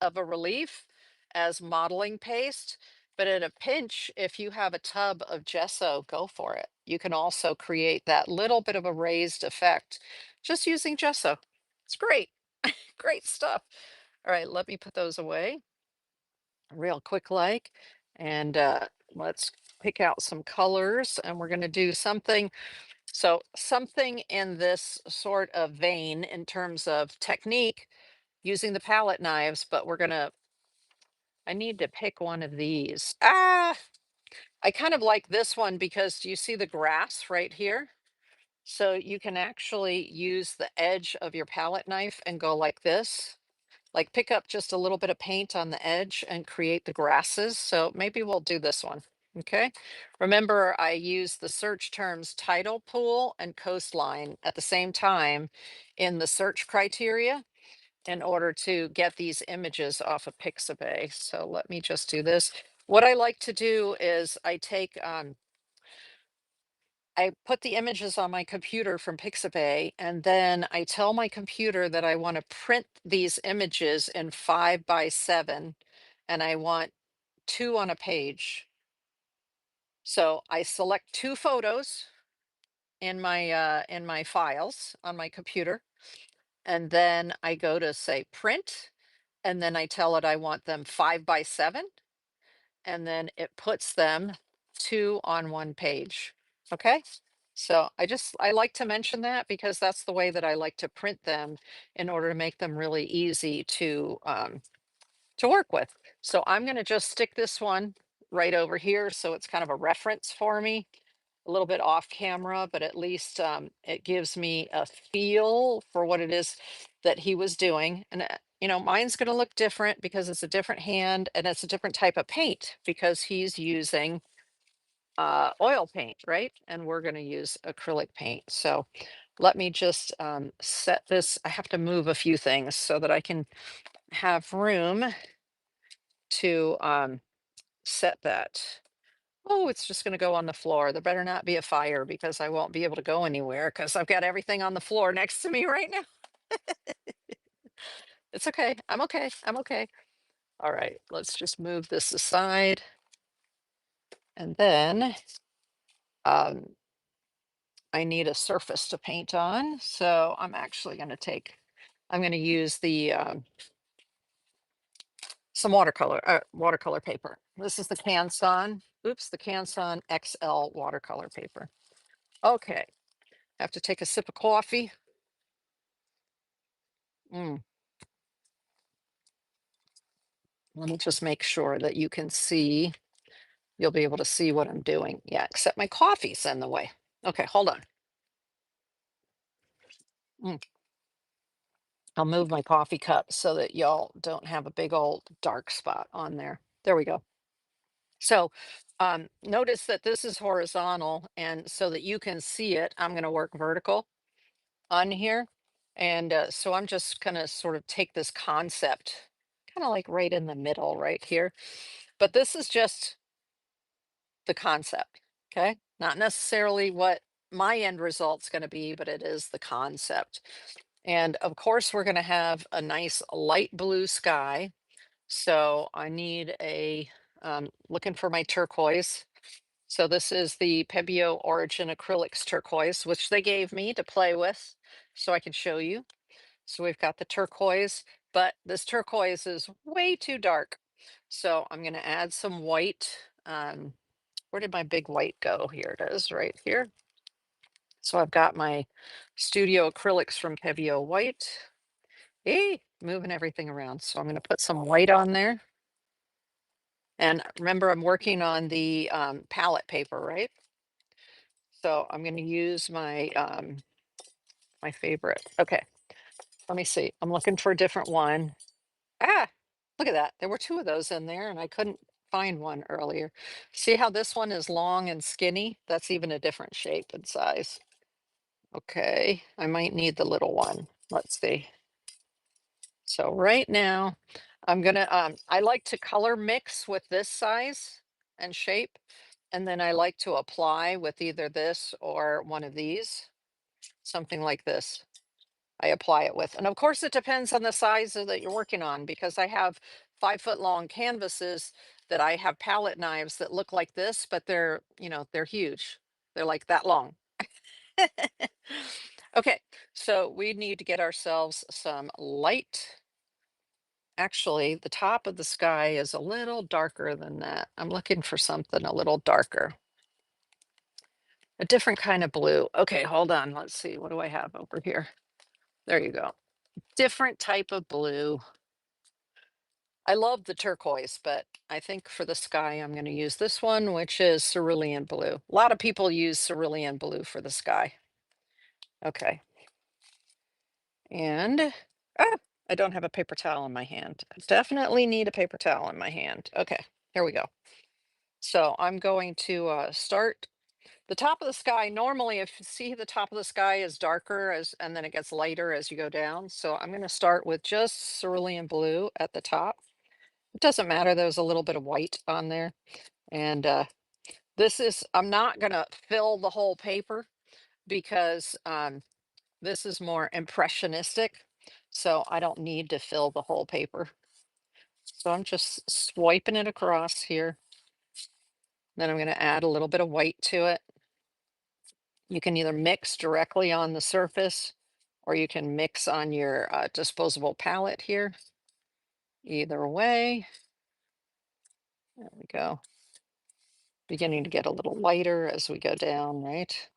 of a relief as modeling paste, but at a pinch, if you have a tub of gesso, go for it. You can also create that little bit of a raised effect just using gesso. It's great, great stuff. All right, let me put those away real quick like, and let's pick out some colors, and we're going to do something. So something in this sort of vein in terms of technique using the palette knives, but I need to pick one of these. Ah, I kind of like this one because do you see the grass right here? So you can actually use the edge of your palette knife and go like this, like pick up just a little bit of paint on the edge and create the grasses. So maybe we'll do this one. Okay. Remember, I use the search terms tidal pool and coastline at the same time in the search criteria in order to get these images off of Pixabay. So let me just do this. What I like to do is I put the images on my computer from Pixabay, and then I tell my computer that I want to print these images in 5 by 7, and I want two on a page. So I select two photos in my files on my computer, and then I go to say print, and then I tell it I want them 5 by 7, and then it puts them two on one page. Okay. So I like to mention that because that's the way that I like to print them in order to make them really easy to work with. So I'm going to just stick this one right over here so it's kind of a reference for me, a little bit off camera, but at least it gives me a feel for what it is that he was doing. And, mine's going to look different because it's a different hand and it's a different type of paint because he's using oil paint, right? And we're going to use acrylic paint. So let me just set this. I have to move a few things so that I can have room to set that. Oh, it's just going to go on the floor. There better not be a fire because I won't be able to go anywhere because I've got everything on the floor next to me right now. It's okay. I'm okay. I'm okay. All right. Let's just move this aside. And then um, I need a surface to paint on. So I'm going to use the some watercolor paper. This is the the Canson XL watercolor paper. Okay. Have to take a sip of coffee. Mm, let me just make sure that you can see. You'll be able to see what I'm doing. Yeah, except my coffee's in the way. Okay, hold on. Mm, I'll move my coffee cup so that y'all don't have a big old dark spot on there. There we go. So notice that this is horizontal, and so that you can see it, I'm going to work vertical on here. And so I'm just going to sort of take this concept kind of like right in the middle right here. But this is just the concept, okay? Not necessarily what my end result's going to be, but it is the concept. And of course, we're going to have a nice light blue sky. So I need looking for my turquoise. So this is the Pebeo Origin Acrylics turquoise, which they gave me to play with so I can show you. So we've got the turquoise, but this turquoise is way too dark. So I'm going to add some white. Where did my big white go? Here it is right here. So I've got my Studio Acrylics from Pebeo White. Hey, moving everything around. So I'm going to put some white on there. And remember, I'm working on the palette paper, right? So I'm going to use my favorite. Okay, let me see. I'm looking for a different one. Ah, look at that. There were two of those in there, and I couldn't find one earlier. See how this one is long and skinny? That's even a different shape and size. Okay, I might need the little one. Let's see. So right now, I like to color mix with this size and shape, and then I like to apply with either this or one of these, something like this. I apply it with. And of course, it depends on the size that you're working on because I have 5 foot long canvases that I have palette knives that look like this, but they're huge. They're like that long. Okay, so we need to get ourselves some light. Actually, the top of the sky is a little darker than that. I'm looking for something a little darker, a different kind of blue. Okay, hold on. Let's see. What do I have over here? There you go. Different type of blue. I love the turquoise, but I think for the sky, I'm going to use this one, which is cerulean blue. A lot of people use cerulean blue for the sky. Okay. And I don't have a paper towel in my hand. I definitely need a paper towel in my hand. Okay, here we go. So I'm going to start the top of the sky. Normally, if you see the top of the sky is darker and then it gets lighter as you go down. So I'm going to start with just cerulean blue at the top. It doesn't matter. There's a little bit of white on there. And I'm not going to fill the whole paper because this is more impressionistic. So I don't need to fill the whole paper. So I'm just swiping it across here. Then I'm going to add a little bit of white to it. You can either mix directly on the surface or you can mix on your disposable palette here. Either way, there we go. Beginning to get a little lighter as we go down, right?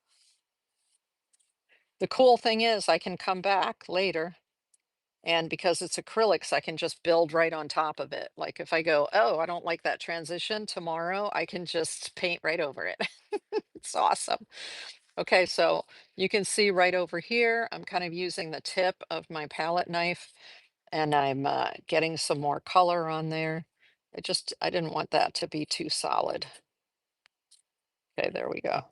The cool thing is I can come back later, and because it's acrylics, I can just build right on top of it. Like if I go, oh, I don't like that transition tomorrow, I can just paint right over it. It's awesome. Okay, so you can see right over here, I'm kind of using the tip of my palette knife and I'm getting some more color on there. I didn't want that to be too solid. Okay, there we go.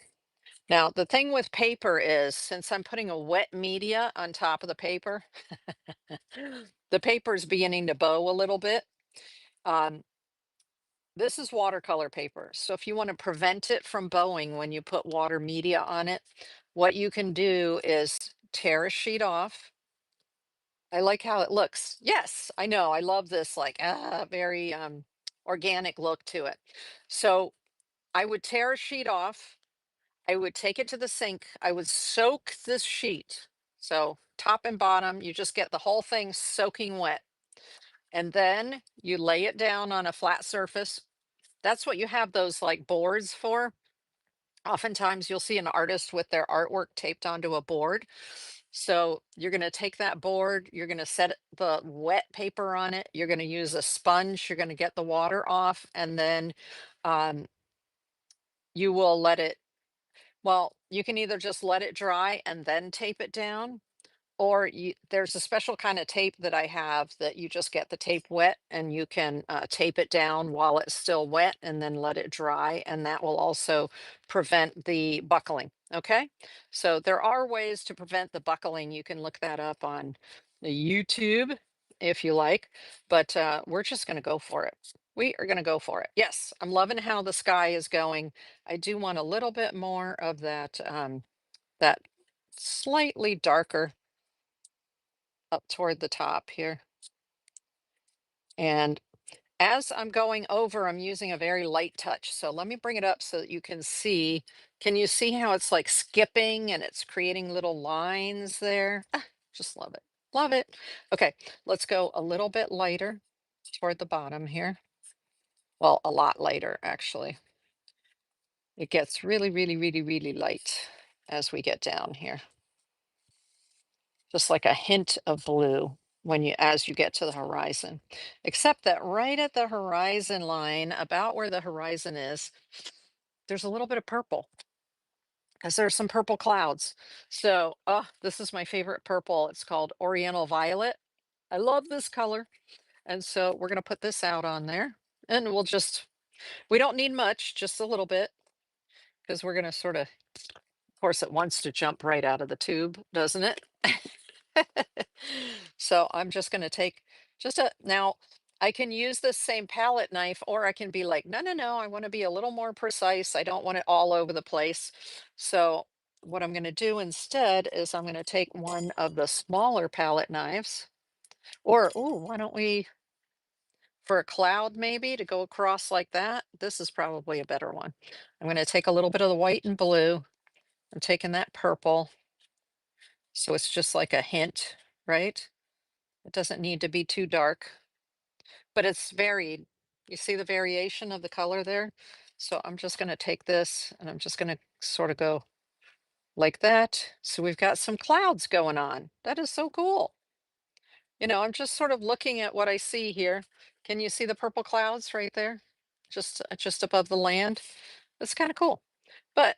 Now, the thing with paper is, since I'm putting a wet media on top of the paper, the paper is beginning to bow a little bit. Um, this is watercolor paper. So if you want to prevent it from bowing when you put water media on it, what you can do is tear a sheet off. I like how it looks. Yes, I know. I love this like very organic look to it. So I would tear a sheet off. I would take it to the sink. I would soak this sheet. So top and bottom, you just get the whole thing soaking wet. And then you lay it down on a flat surface. That's what you have those like boards for. Oftentimes you'll see an artist with their artwork taped onto a board. So you're going to take that board, you're going to set the wet paper on it, you're going to use a sponge, you're going to get the water off, and then um, you will let it, well, you can either just let it dry and then tape it down, or there's a special kind of tape that I have that you just get the tape wet and you can tape it down while it's still wet and then let it dry. And that will also prevent the buckling. Okay. So there are ways to prevent the buckling. You can look that up on the YouTube if you like, but we're just going to go for it. We are going to go for it. Yes, I'm loving how the sky is going. I do want a little bit more of that, that slightly darker up toward the top here. And as I'm going over, I'm using a very light touch. So let me bring it up so that you can see. Can you see how it's like skipping and it's creating little lines there? Ah, just love it. Love it. Okay, let's go a little bit lighter toward the bottom here. Well, a lot lighter, actually. It gets really, really, really, really light as we get down here. Just like a hint of blue when you as you get to the horizon. Except that right at the horizon line, about where the horizon is, there's a little bit of purple because there's some purple clouds. So, oh, this is my favorite purple. It's called Oriental Violet. I love this color. And so we're going to put this out on there and we don't need much, just a little bit because we're going to of course, it wants to jump right out of the tube, doesn't it? So I'm just going to take now I can use this same palette knife or I can be like, no, no, no, I want to be a little more precise. I don't want it all over the place. So what I'm going to do instead is I'm going to take one of the smaller palette knives or, oh, why don't we, for a cloud maybe to go across like that? This is probably a better one. I'm going to take a little bit of the white and blue. I'm taking that purple. So it's just like a hint, right? It doesn't need to be too dark, but it's varied. You see the variation of the color there? So I'm just going to take this and I'm just going to sort of go like that. So we've got some clouds going on. That is so cool. I'm just sort of looking at what I see here. Can you see the purple clouds right there? Just above the land. That's kind of cool. But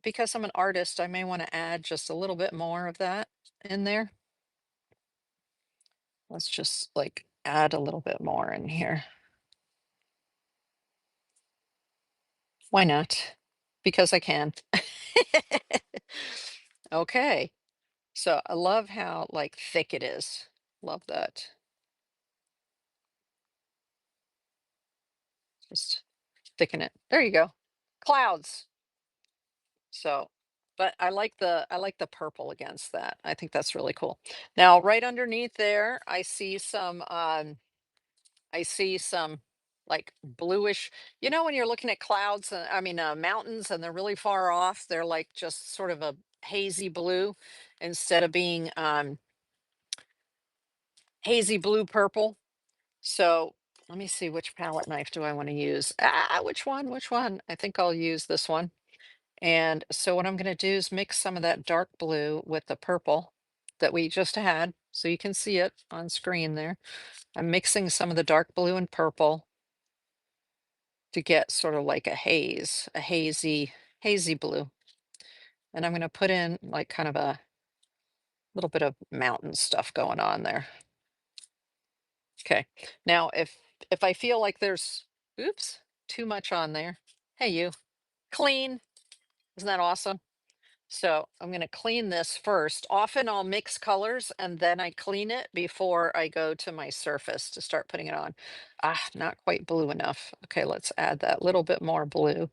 because I'm an artist, I may want to add just a little bit more of that in there. Let's just like add a little bit more in here. Why not? Because I can. Okay. So I love how like thick it is. Love that. Just thicken it. There you go. Clouds. So, but I like the purple against that. I think that's really cool. Now, right underneath there, I see some like bluish, when you're looking at clouds, I mean, mountains and they're really far off, they're like just sort of a hazy blue instead of being hazy blue purple. So let me see, which palette knife do I want to use? Which one? Which one? I think I'll use this one. And so what I'm going to do is mix some of that dark blue with the purple that we just had. So you can see it on screen there. I'm mixing some of the dark blue and purple to get sort of like a haze, a hazy blue. And I'm going to put in like kind of a little bit of mountain stuff going on there. Okay. Now, if I feel like there's, oops, too much on there. Hey, you, clean. Isn't that awesome? So I'm going to clean this first. Often I'll mix colors and then I clean it before I go to my surface to start putting it on. Ah, not quite blue enough. Okay, let's add that little bit more blue.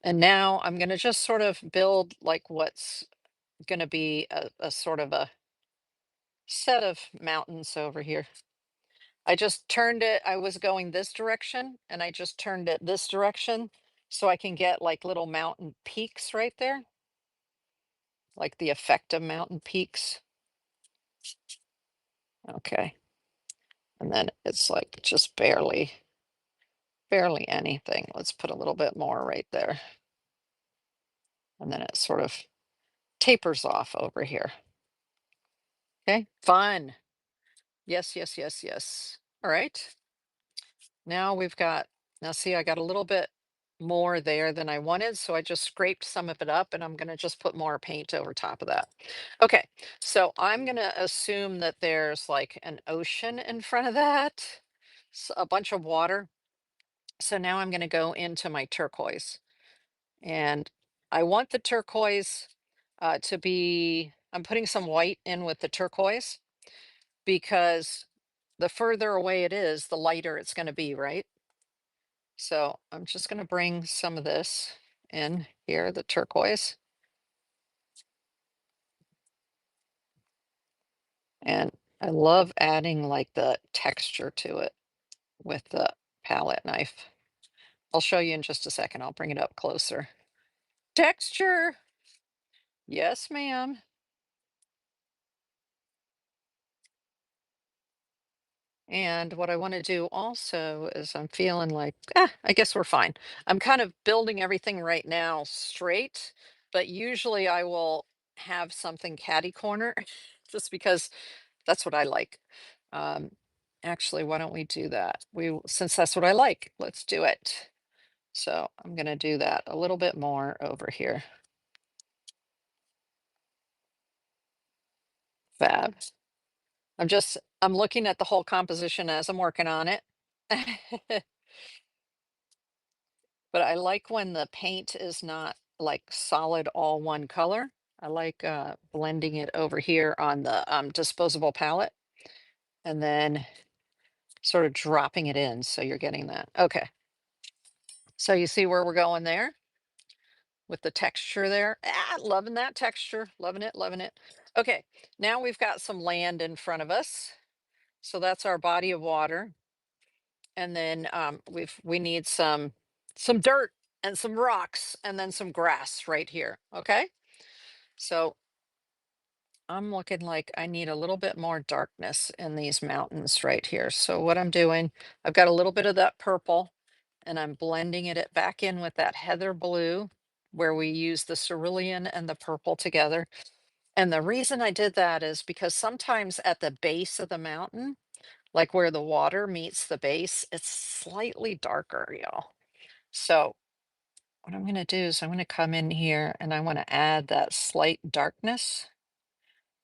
And now I'm going to just sort of build like what's going to be a sort of a set of mountains over here. I just turned it, I was going this direction and I just turned it this direction so I can get like little mountain peaks right there, like the effect of mountain peaks. Okay. And then it's like just barely anything. Let's put a little bit more right there. And then it sort of tapers off over here. Okay, fun. Yes, yes, yes, yes. All right. Now we've got, now see, I got a little bit more there than I wanted, so I just scraped some of it up and I'm going to just put more paint over top of that. Okay, so I'm going to assume that there's like an ocean in front of that, a bunch of water. So now I'm going to go into my turquoise and I want the turquoise to be, I'm putting some white in with the turquoise because the further away it is, the lighter it's going to be, right? So I'm just going to bring some of this in here, the turquoise. And I love adding like the texture to it with the palette knife. I'll show you in just a second. I'll bring it up closer. Texture. Yes, ma'am. And what I want to do also is I'm feeling like, I guess we're fine. I'm kind of building everything right now straight, but usually I will have something catty corner just because that's what I like. Um, actually, why don't we do that? Since that's what I like, let's do it. So I'm going to do that a little bit more over here. Fab. I'm looking at the whole composition as I'm working on it. But I like when the paint is not like solid all one color. I like blending it over here on the disposable palette and then sort of dropping it in so you're getting that. Okay. So you see where we're going there with the texture there. Loving that texture. Loving it, loving it. Okay, now we've got some land in front of us. So that's our body of water. And then we need some dirt and some rocks and then some grass right here. Okay. So I'm looking like I need a little bit more darkness in these mountains right here. So what I'm doing, I've got a little bit of that purple and I'm blending it back in with that heather blue where we use the cerulean and the purple together. And the reason I did that is because sometimes at the base of the mountain, like where the water meets the base, it's slightly darker, y'all. So what I'm going to do is I'm going to come in here and I want to add that slight darkness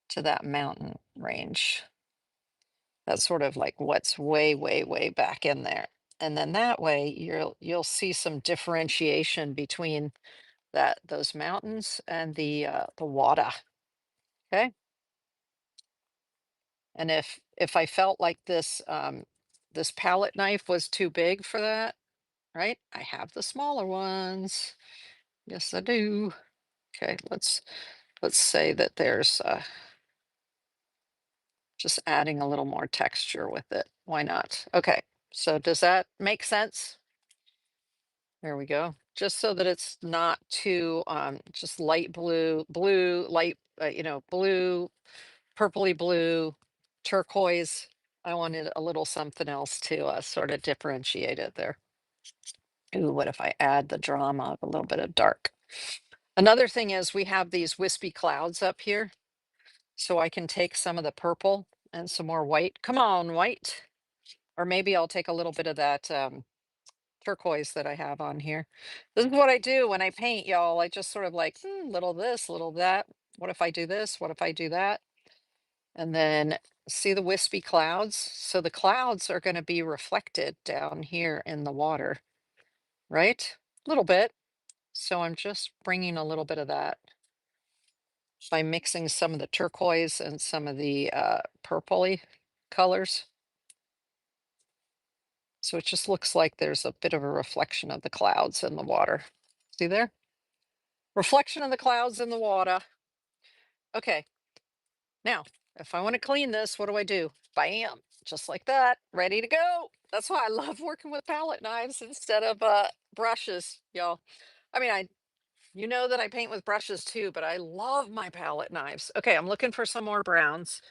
to that mountain range. That's sort of like what's way, way, way back in there. And then that way you'll see some differentiation between those mountains and the water. Okay. And if I felt like this palette knife was too big for that, right? I have the smaller ones. Yes, I do. Okay, let's say that there's just adding a little more texture with it. Why not? Okay, so does that make sense? There we go. Just so that it's not too just light blue, light, blue, purpley blue, turquoise. I wanted a little something else to sort of differentiate it there. Ooh, what if I add the drama of a little bit of dark? Another thing is we have these wispy clouds up here, so I can take some of the purple and some more white. Come on, white. Or maybe I'll take a little bit of that turquoise that I have on here. This is what I do when I paint, y'all. I just sort of like, little this, little that. What if I do this? What if I do that? And then see the wispy clouds? So the clouds are going to be reflected down here in the water, right? A little bit. So I'm just bringing a little bit of that by mixing some of the turquoise and some of the purpley colors. So it just looks like there's a bit of a reflection of the clouds in the water. See there? Reflection of the clouds in the water. Okay, now, if I want to clean this, what do I do? Bam, just like that, ready to go. That's why I love working with palette knives instead of brushes, y'all. I mean, you know that I paint with brushes too, but I love my palette knives. Okay, I'm looking for some more browns.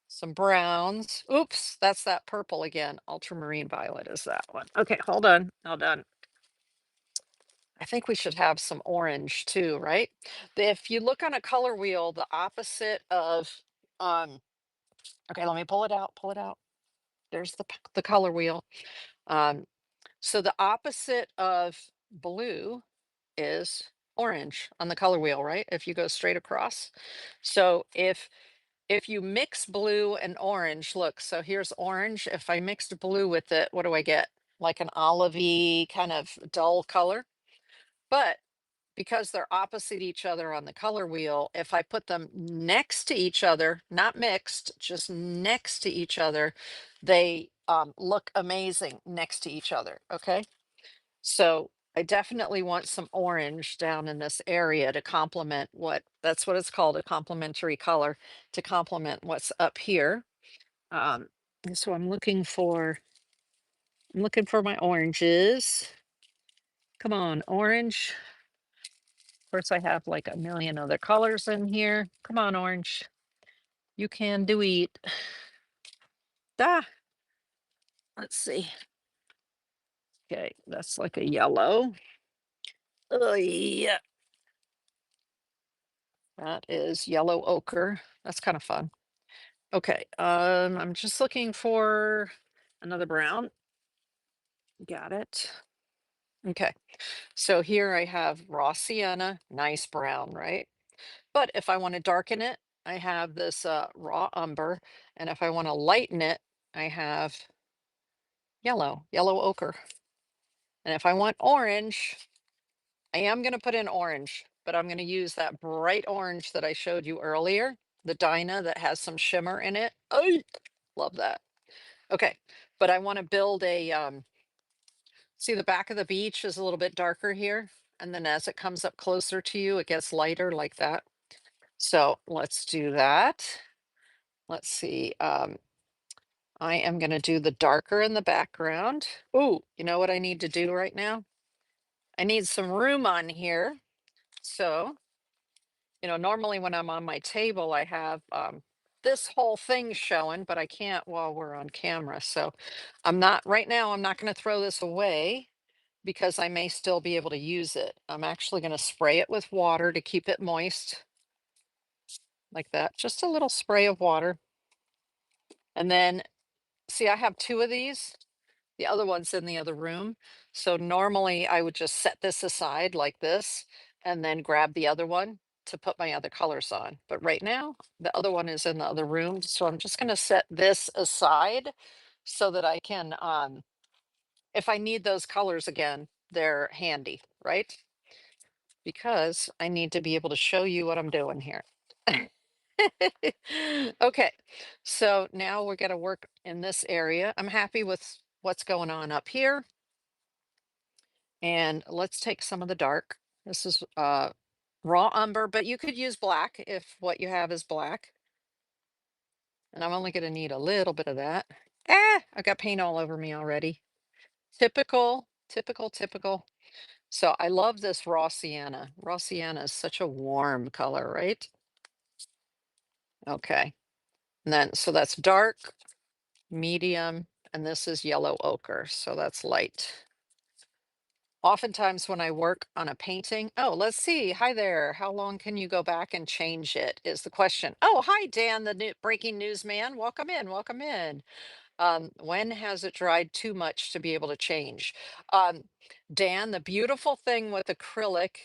Some browns. Oops, that's that purple again. Ultramarine violet is that one. Okay, hold on. Hold on. I think we should have some orange too, right? If you look on a color wheel, the opposite of okay, let me pull it out, pull it out. There's the color wheel. Um so the opposite of blue is orange on the color wheel, right? If you go straight across. So if you mix blue and orange, look, so here's orange. If I mixed blue with it, what do I get? Like an olivey kind of dull color. But because they're opposite each other on the color wheel, if I put them next to each other, not mixed, just next to each other, they look amazing next to each other. Okay. So I definitely want some orange down in this area to complement that's what it's called, a complementary color to complement what's up here. And so I'm looking for my oranges. Come on, orange. Of course, I have like a million other colors in here. Come on, orange. You can do it. Ah, let's see. Okay, that's like a yellow. Oh, yeah. That is yellow ochre. That's kind of fun. Okay, I'm just looking for another brown. Got it. Okay, so here I have raw sienna, nice brown, right? But if I want to darken it, I have this raw umber. And if I want to lighten it, I have yellow ochre. And if I want orange, I am going to put in orange, but I'm going to use that bright orange that I showed you earlier, the Dyna that has some shimmer in it. Oh, love that. Okay, but I want to build see the back of the beach is a little bit darker here. And then as it comes up closer to you, it gets lighter like that. So let's do that. Let's see. I am going to do the darker in the background. Ooh, you know what I need to do right now? I need some room on here. So, normally when I'm on my table, I have this whole thing showing, but I can't while we're on camera. So right now, I'm not going to throw this away because I may still be able to use it. I'm actually going to spray it with water to keep it moist like that. Just a little spray of water. And then, see, I have two of these. The other one's in the other room. So normally I would just set this aside like this and then grab the other one to put my other colors on. But right now, the other one is in the other room. So I'm just going to set this aside so that I can, if I need those colors again, they're handy, right? Because I need to be able to show you what I'm doing here. Okay, so now we're going to work in this area. I'm happy with what's going on up here. And let's take some of the dark. This is raw umber, but you could use black if what you have is black. And I'm only going to need a little bit of that. Ah, I got paint all over me already. Typical, typical, typical. So I love this raw sienna. Raw sienna is such a warm color, right? Okay. And then, so that's dark, medium, and this is yellow ochre. So that's light. Oftentimes when I work on a painting, oh, let's see. Hi there. How long can you go back and change it? Is the question. Oh, hi, Dan, the breaking news man. Welcome in. Welcome in. When has it dried too much to be able to change? Um, Dan, the beautiful thing with acrylic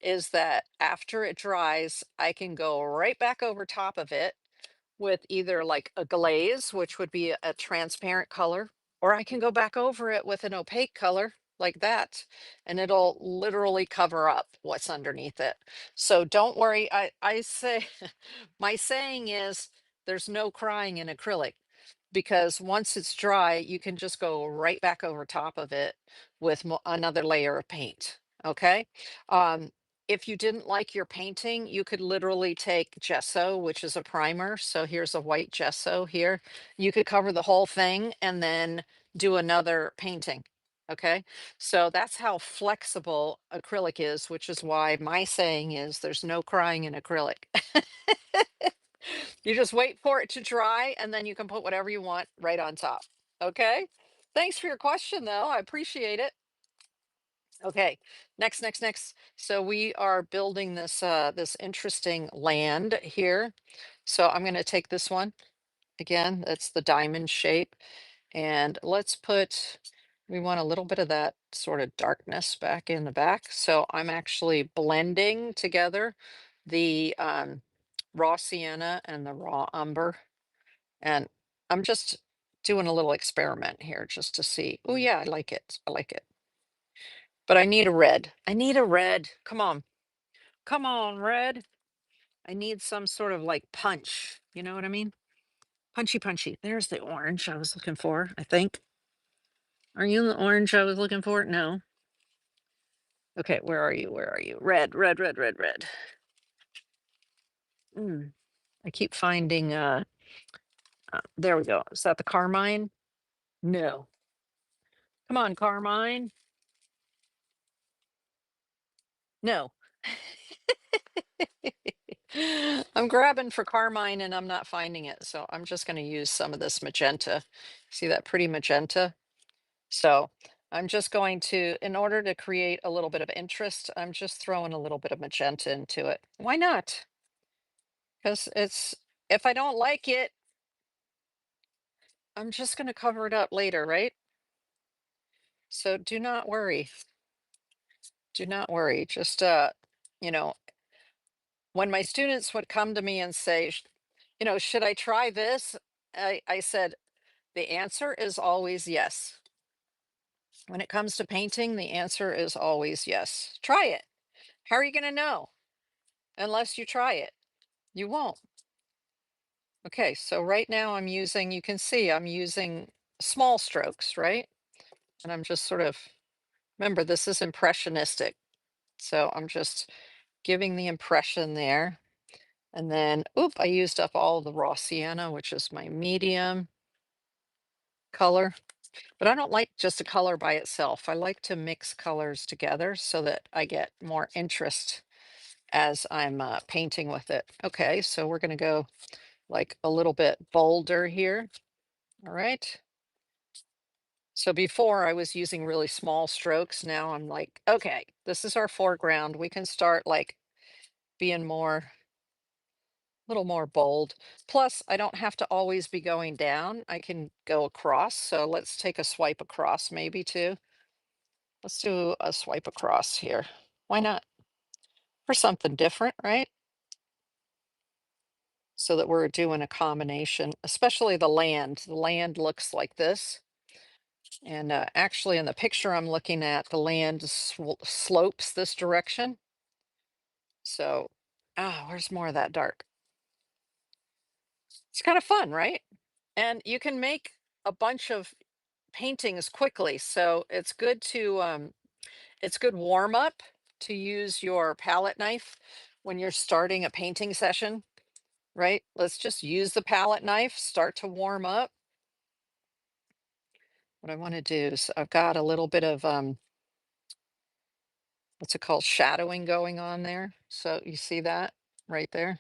is that after it dries, I can go right back over top of it with either like a glaze, which would be a transparent color, or I can go back over it with an opaque color like that, and it'll literally cover up what's underneath it. So don't worry. I say, my saying is there's no crying in acrylic because once it's dry, you can just go right back over top of it with another layer of paint. Okay. Um, if you didn't like your painting, you could literally take gesso, which is a primer. So here's a white gesso here. You could cover the whole thing and then do another painting. Okay. So that's how flexible acrylic is, which is why my saying is there's no crying in acrylic. You just wait for it to dry and then you can put whatever you want right on top. Okay. Thanks for your question though. I appreciate it. Okay. Next. So we are building this interesting land here. So I'm going to take this one again. That's the diamond shape. And we want a little bit of that sort of darkness back in the back. So I'm actually blending together the raw sienna and the raw umber. And I'm just doing a little experiment here just to see. Oh, yeah, I like it. I like it. But I need a red. I need a red. Come on. Come on, red. I need some sort of like punch. You know what I mean? Punchy. There's the orange I was looking for, I think. Are you the orange I was looking for? No. Okay, where are you? Where are you? Red. Mm, I keep finding there we go. Is that the carmine? No. Come on, carmine. No. I'm grabbing for carmine and I'm not finding it. So I'm just going to use some of this magenta. See that pretty magenta? So I'm just going to, in order to create a little bit of interest, I'm just throwing a little bit of magenta into it. Why not? Because if I don't like it, I'm just going to cover it up later, right? So do not worry. Do not worry. Just, you know, when my students would come to me and say, should I try this? I said, the answer is always yes. When it comes to painting, the answer is always yes. Try it. How are you going to know unless you try it? You won't. Okay, so right now you can see I'm using small strokes, right? And I'm just sort of, remember, this is impressionistic. So I'm just giving the impression there. And then, oop, I used up all the raw sienna, which is my medium color. But I don't like just a color by itself. I like to mix colors together so that I get more interest as I'm painting with it. Okay, so we're going to go like a little bit bolder here. All right. So before I was using really small strokes. Now I'm like, okay, this is our foreground. We can start like being little more bold. Plus, I don't have to always be going down. I can go across. So let's take a swipe across maybe too. Let's do a swipe across here. Why not? For something different, right? So that we're doing a combination, especially the land. The land looks like this. And actually, in the picture I'm looking at, the land slopes this direction. So, where's more of that dark? It's kind of fun, right? And you can make a bunch of paintings quickly. So it's good warm up to use your palette knife when you're starting a painting session, right? Let's just use the palette knife, start to warm up. What I want to do is I've got a little bit of what's it called, shadowing going on there. So you see that right there.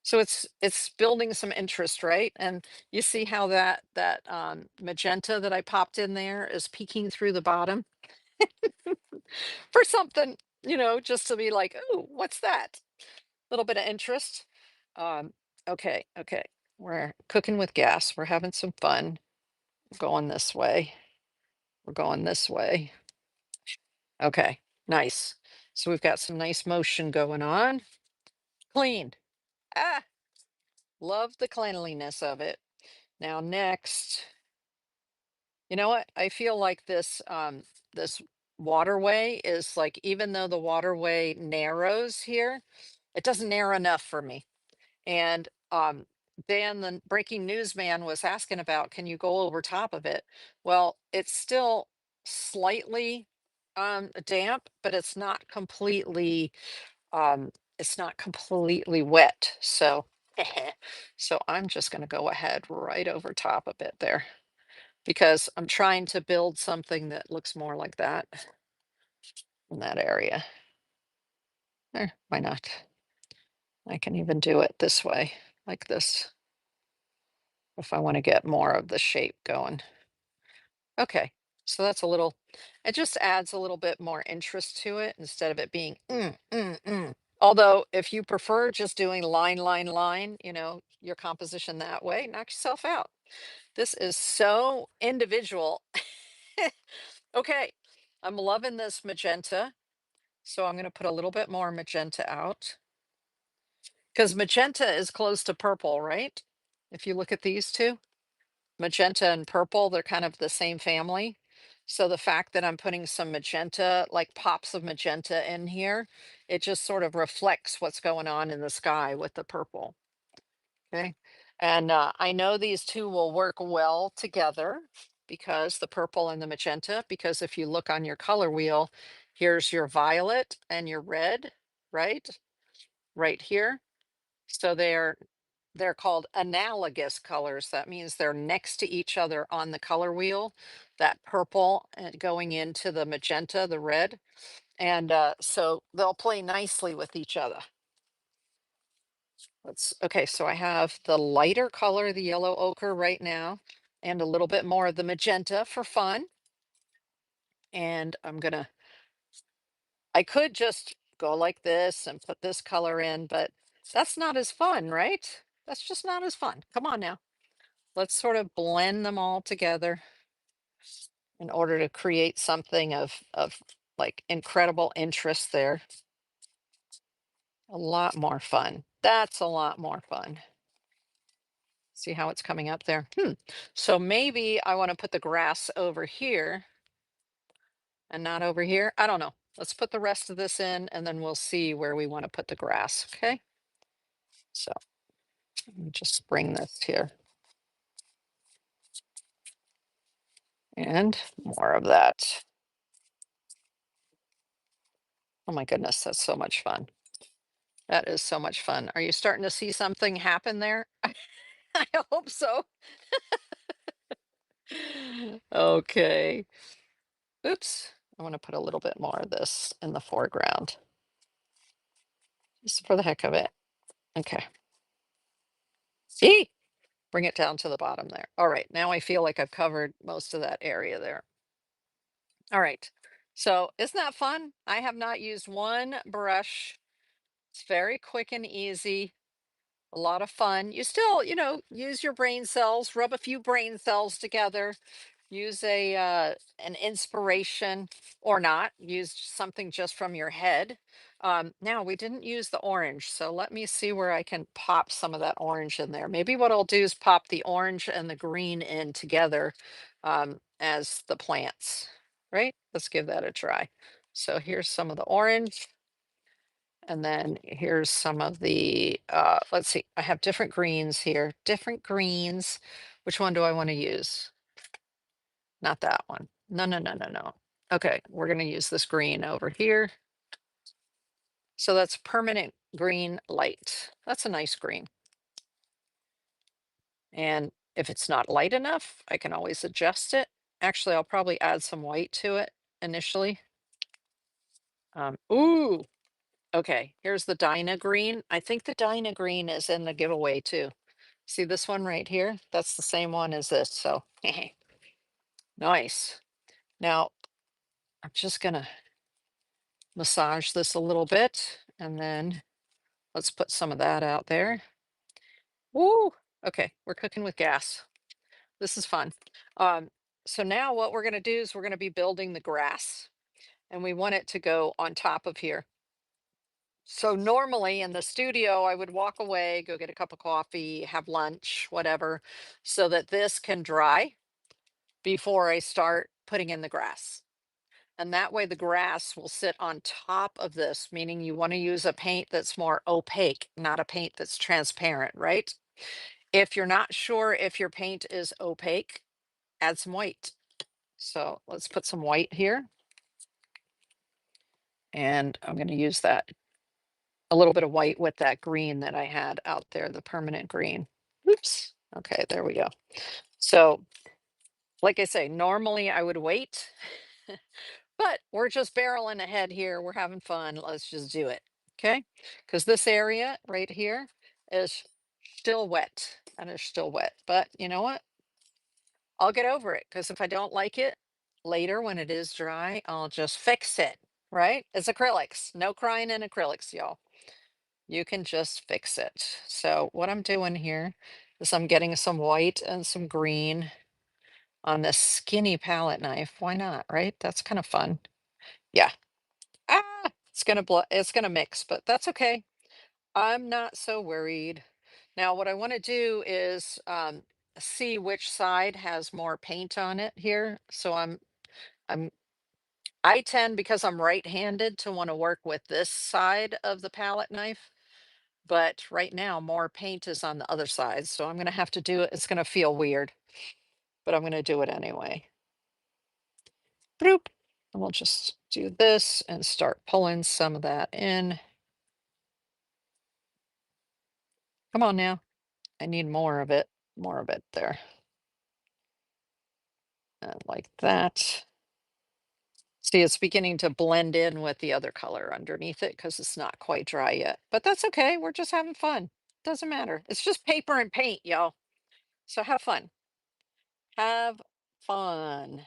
So it's building some interest, right? And you see how that magenta that I popped in there is peeking through the bottom. for something, just to be like, oh, what's that? Little bit of interest. Um, okay, okay. We're cooking with gas. We're having some fun. We're going this way. We're going this way. Okay, nice. So we've got some nice motion going on. Clean. Ah, love the cleanliness of it. Now next, you know what? I feel like this waterway is like, even though the waterway narrows here, it doesn't narrow enough for me. And Dan, the breaking news man, was asking about, can you go over top of it? Well, it's still slightly damp, but it's not completely wet. So so I'm just going to go ahead right over top of it there, because I'm trying to build something that looks more like that in that area. There, why not? I can even do it this way, like this, if I want to get more of the shape going. Okay, so that's a little, it just adds a little bit more interest to it instead of it being Although, if you prefer just doing line, line, line, your composition that way, knock yourself out. This is so individual. Okay, I'm loving this magenta. So I'm going to put a little bit more magenta out, because magenta is close to purple, right? If you look at these two, magenta and purple, they're kind of the same family. So the fact that I'm putting some magenta, like pops of magenta in here, it just sort of reflects what's going on in the sky with the purple. Okay. And I know these two will work well together, because the purple and the magenta, because if you look on your color wheel, here's your violet and your red, right? Right here. So they're called analogous colors. That means they're next to each other on the color wheel. That purple going into the magenta, the red. And so they'll play nicely with each other. Okay, so I have the lighter color, the yellow ochre right now, and a little bit more of the magenta for fun. And I could just go like this and put this color in, but that's not as fun, right? That's just not as fun. Come on now. Let's sort of blend them all together in order to create something of like incredible interest there. A lot more fun. That's a lot more fun. See how it's coming up there? So maybe I want to put the grass over here and not over here. I don't know. Let's put the rest of this in, and then we'll see where we want to put the grass. Okay. So let me just bring this here, and more of that. Oh my goodness, that's so much fun. That is so much fun. Are you starting to see something happen there? I hope so. Okay. Oops. I want to put a little bit more of this in the foreground, just for the heck of it. Okay. See? Bring it down to the bottom there. All right. Now I feel like I've covered most of that area there. All right. So isn't that fun? I have not used one brush. It's very quick and easy. A lot of fun. You still, use your brain cells, rub a few brain cells together, use an inspiration, or not, use something just from your head. Now we didn't use the orange, so let me see where I can pop some of that orange in there. Maybe what I'll do is pop the orange and the green in together as the plants, right? Let's give that a try. So here's some of the orange. And then here's some of the, let's see, I have different greens here, different greens. Which one do I want to use? Not that one. No, no, no, no, no. Okay, we're going to use this green over here. So that's permanent green light. That's a nice green. And if it's not light enough, I can always adjust it. Actually, I'll probably add some white to it initially. Ooh, okay, here's the Dyna green. I think the Dyna green is in the giveaway too. See this one right here? That's the same one as this. So nice. Now, I'm just gonna massage this a little bit, and then let's put some of that out there. Woo! Okay, we're cooking with gas. This is fun. Um, so now what we're gonna do is we're gonna be building the grass, and we want it to go on top of here. So normally in the studio, I would walk away, go get a cup of coffee, have lunch, whatever, so that this can dry before I start putting in the grass. And that way the grass will sit on top of this, meaning you want to use a paint that's more opaque, not a paint that's transparent, right? If you're not sure if your paint is opaque, add some white. So let's put some white here. And I'm going to use that a little bit of white with that green that I had out there, the permanent green. Oops. Okay, there we go. So, like I say, normally I would wait, but we're just barreling ahead here. We're having fun. Let's just do it. Okay. Because this area right here is still wet and it's still wet. But you know what? I'll get over it because if I don't like it later when it is dry, I'll just fix it. Right? It's acrylics. No crying in acrylics, y'all. You can just fix it. So what I'm doing here is I'm getting some white and some green on this skinny palette knife. Why not, right? That's kind of fun. Yeah. It's gonna mix, but that's okay. I'm not so worried. Now what I want to do is see which side has more paint on it here. So I'm I tend, because I'm right-handed, to want to work with this side of the palette knife. But right now, more paint is on the other side. So I'm going to have to do it. It's going to feel weird, but I'm going to do it anyway. Bloop. And we'll just do this and start pulling some of that in. Come on now. I need more of it. More of it there. And like that. See, it's beginning to blend in with the other color underneath it because it's not quite dry yet. But that's okay. We're just having fun. Doesn't matter. It's just paper and paint, y'all. So have fun. Have fun.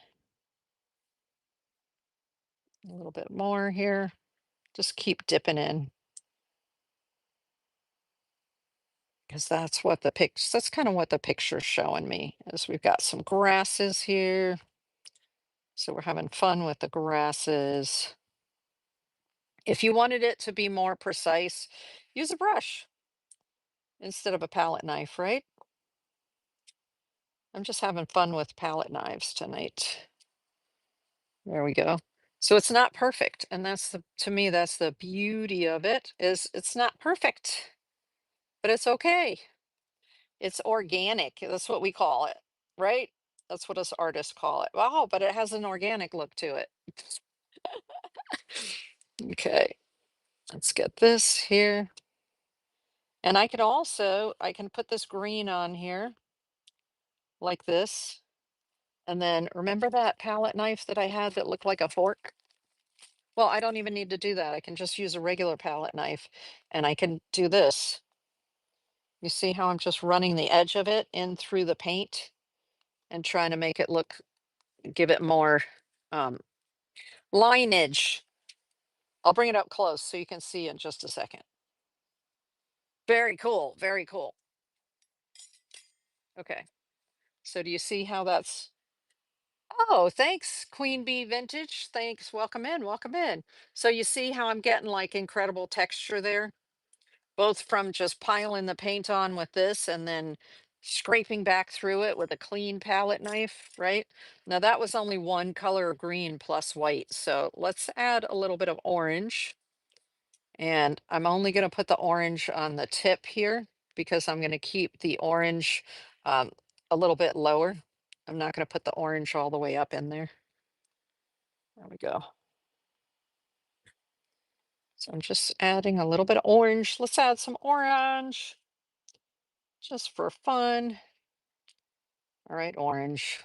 A little bit more here. Just keep dipping in because that's kind of what the picture's showing me is we've got some grasses here. So we're having fun with the grasses. If you wanted it to be more precise, use a brush instead of a palette knife, right? I'm just having fun with palette knives tonight. There we go. So it's not perfect. And to me, that's the beauty of it is it's not perfect, but it's okay. It's organic. That's what we call it, right? That's what us artists call it. Wow, but it has an organic look to it. Okay, let's get this here. And I can put this green on here like this. And then remember that palette knife that I had that looked like a fork? Well, I don't even need to do that. I can just use a regular palette knife and I can do this. You see how I'm just running the edge of it in through the paint and trying to make it give it more um, lineage. I'll bring it up close so you can see in just a second. Very cool. Very cool. Okay. So do you see how that's? Oh, thanks, Queen Bee Vintage. Thanks. Welcome in. Welcome in. So you see how I'm getting like incredible texture there, both from just piling the paint on with this and then scraping back through it with a clean palette knife, right? Now that was only one color of green plus white. So let's add a little bit of orange. And I'm only going to put the orange on the tip here because I'm going to keep the orange um, a little bit lower. I'm not going to put the orange all the way up in there. There we go. So I'm just adding a little bit of orange. Let's add some orange just for fun. All right, orange.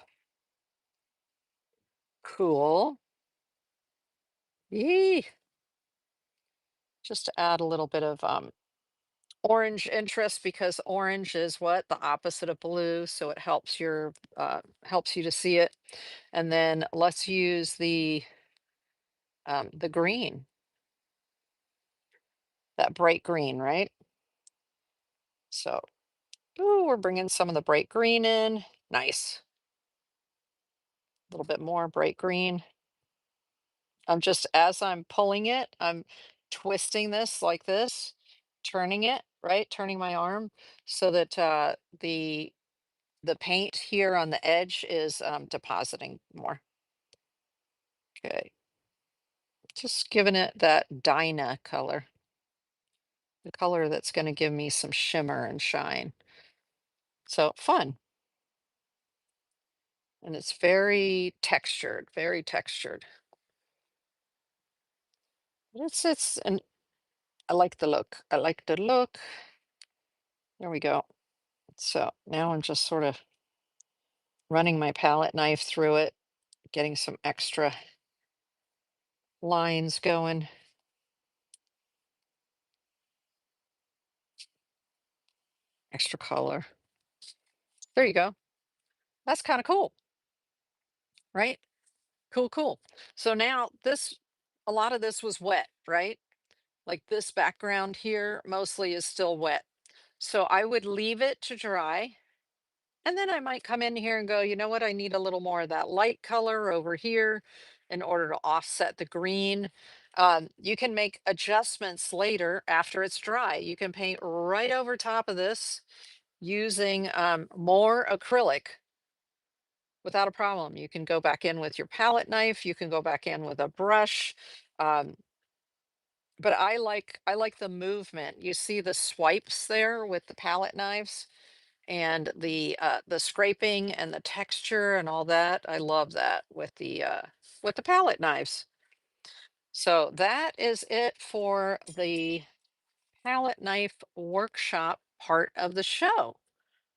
Cool. Yee. Just to add a little bit of orange interest because orange is what? The opposite of blue. So it helps helps you to see it. And then let's use the the green, that bright green, right? So, ooh, we're bringing some of the bright green in. Nice. A little bit more bright green. I'm just, as I'm pulling it, I'm twisting this like this, turning it, right? Turning my arm so that the paint here on the edge is depositing more. Okay, just giving it that Dyna color, the color that's going to give me some shimmer and shine. So fun. And it's very textured, very textured. And I like the look. I like the look. There we go. So now I'm just sort of running my palette knife through it, getting some extra lines going, extra color. There you go. That's kind of cool, right? Cool, cool. So now a lot of this was wet, right? Like this background here mostly is still wet. So I would leave it to dry. And then I might come in here and go, you know what? I need a little more of that light color over here in order to offset the green. You can make adjustments later after it's dry. You can paint right over top of this using more acrylic without a problem. You can go back in with your palette knife. You can go back in with a brush. Um, but I like the movement. You see the swipes there with the palette knives and the scraping and the texture and all that. I love that with the palette knives. So that is it for the palette knife workshop part of the show.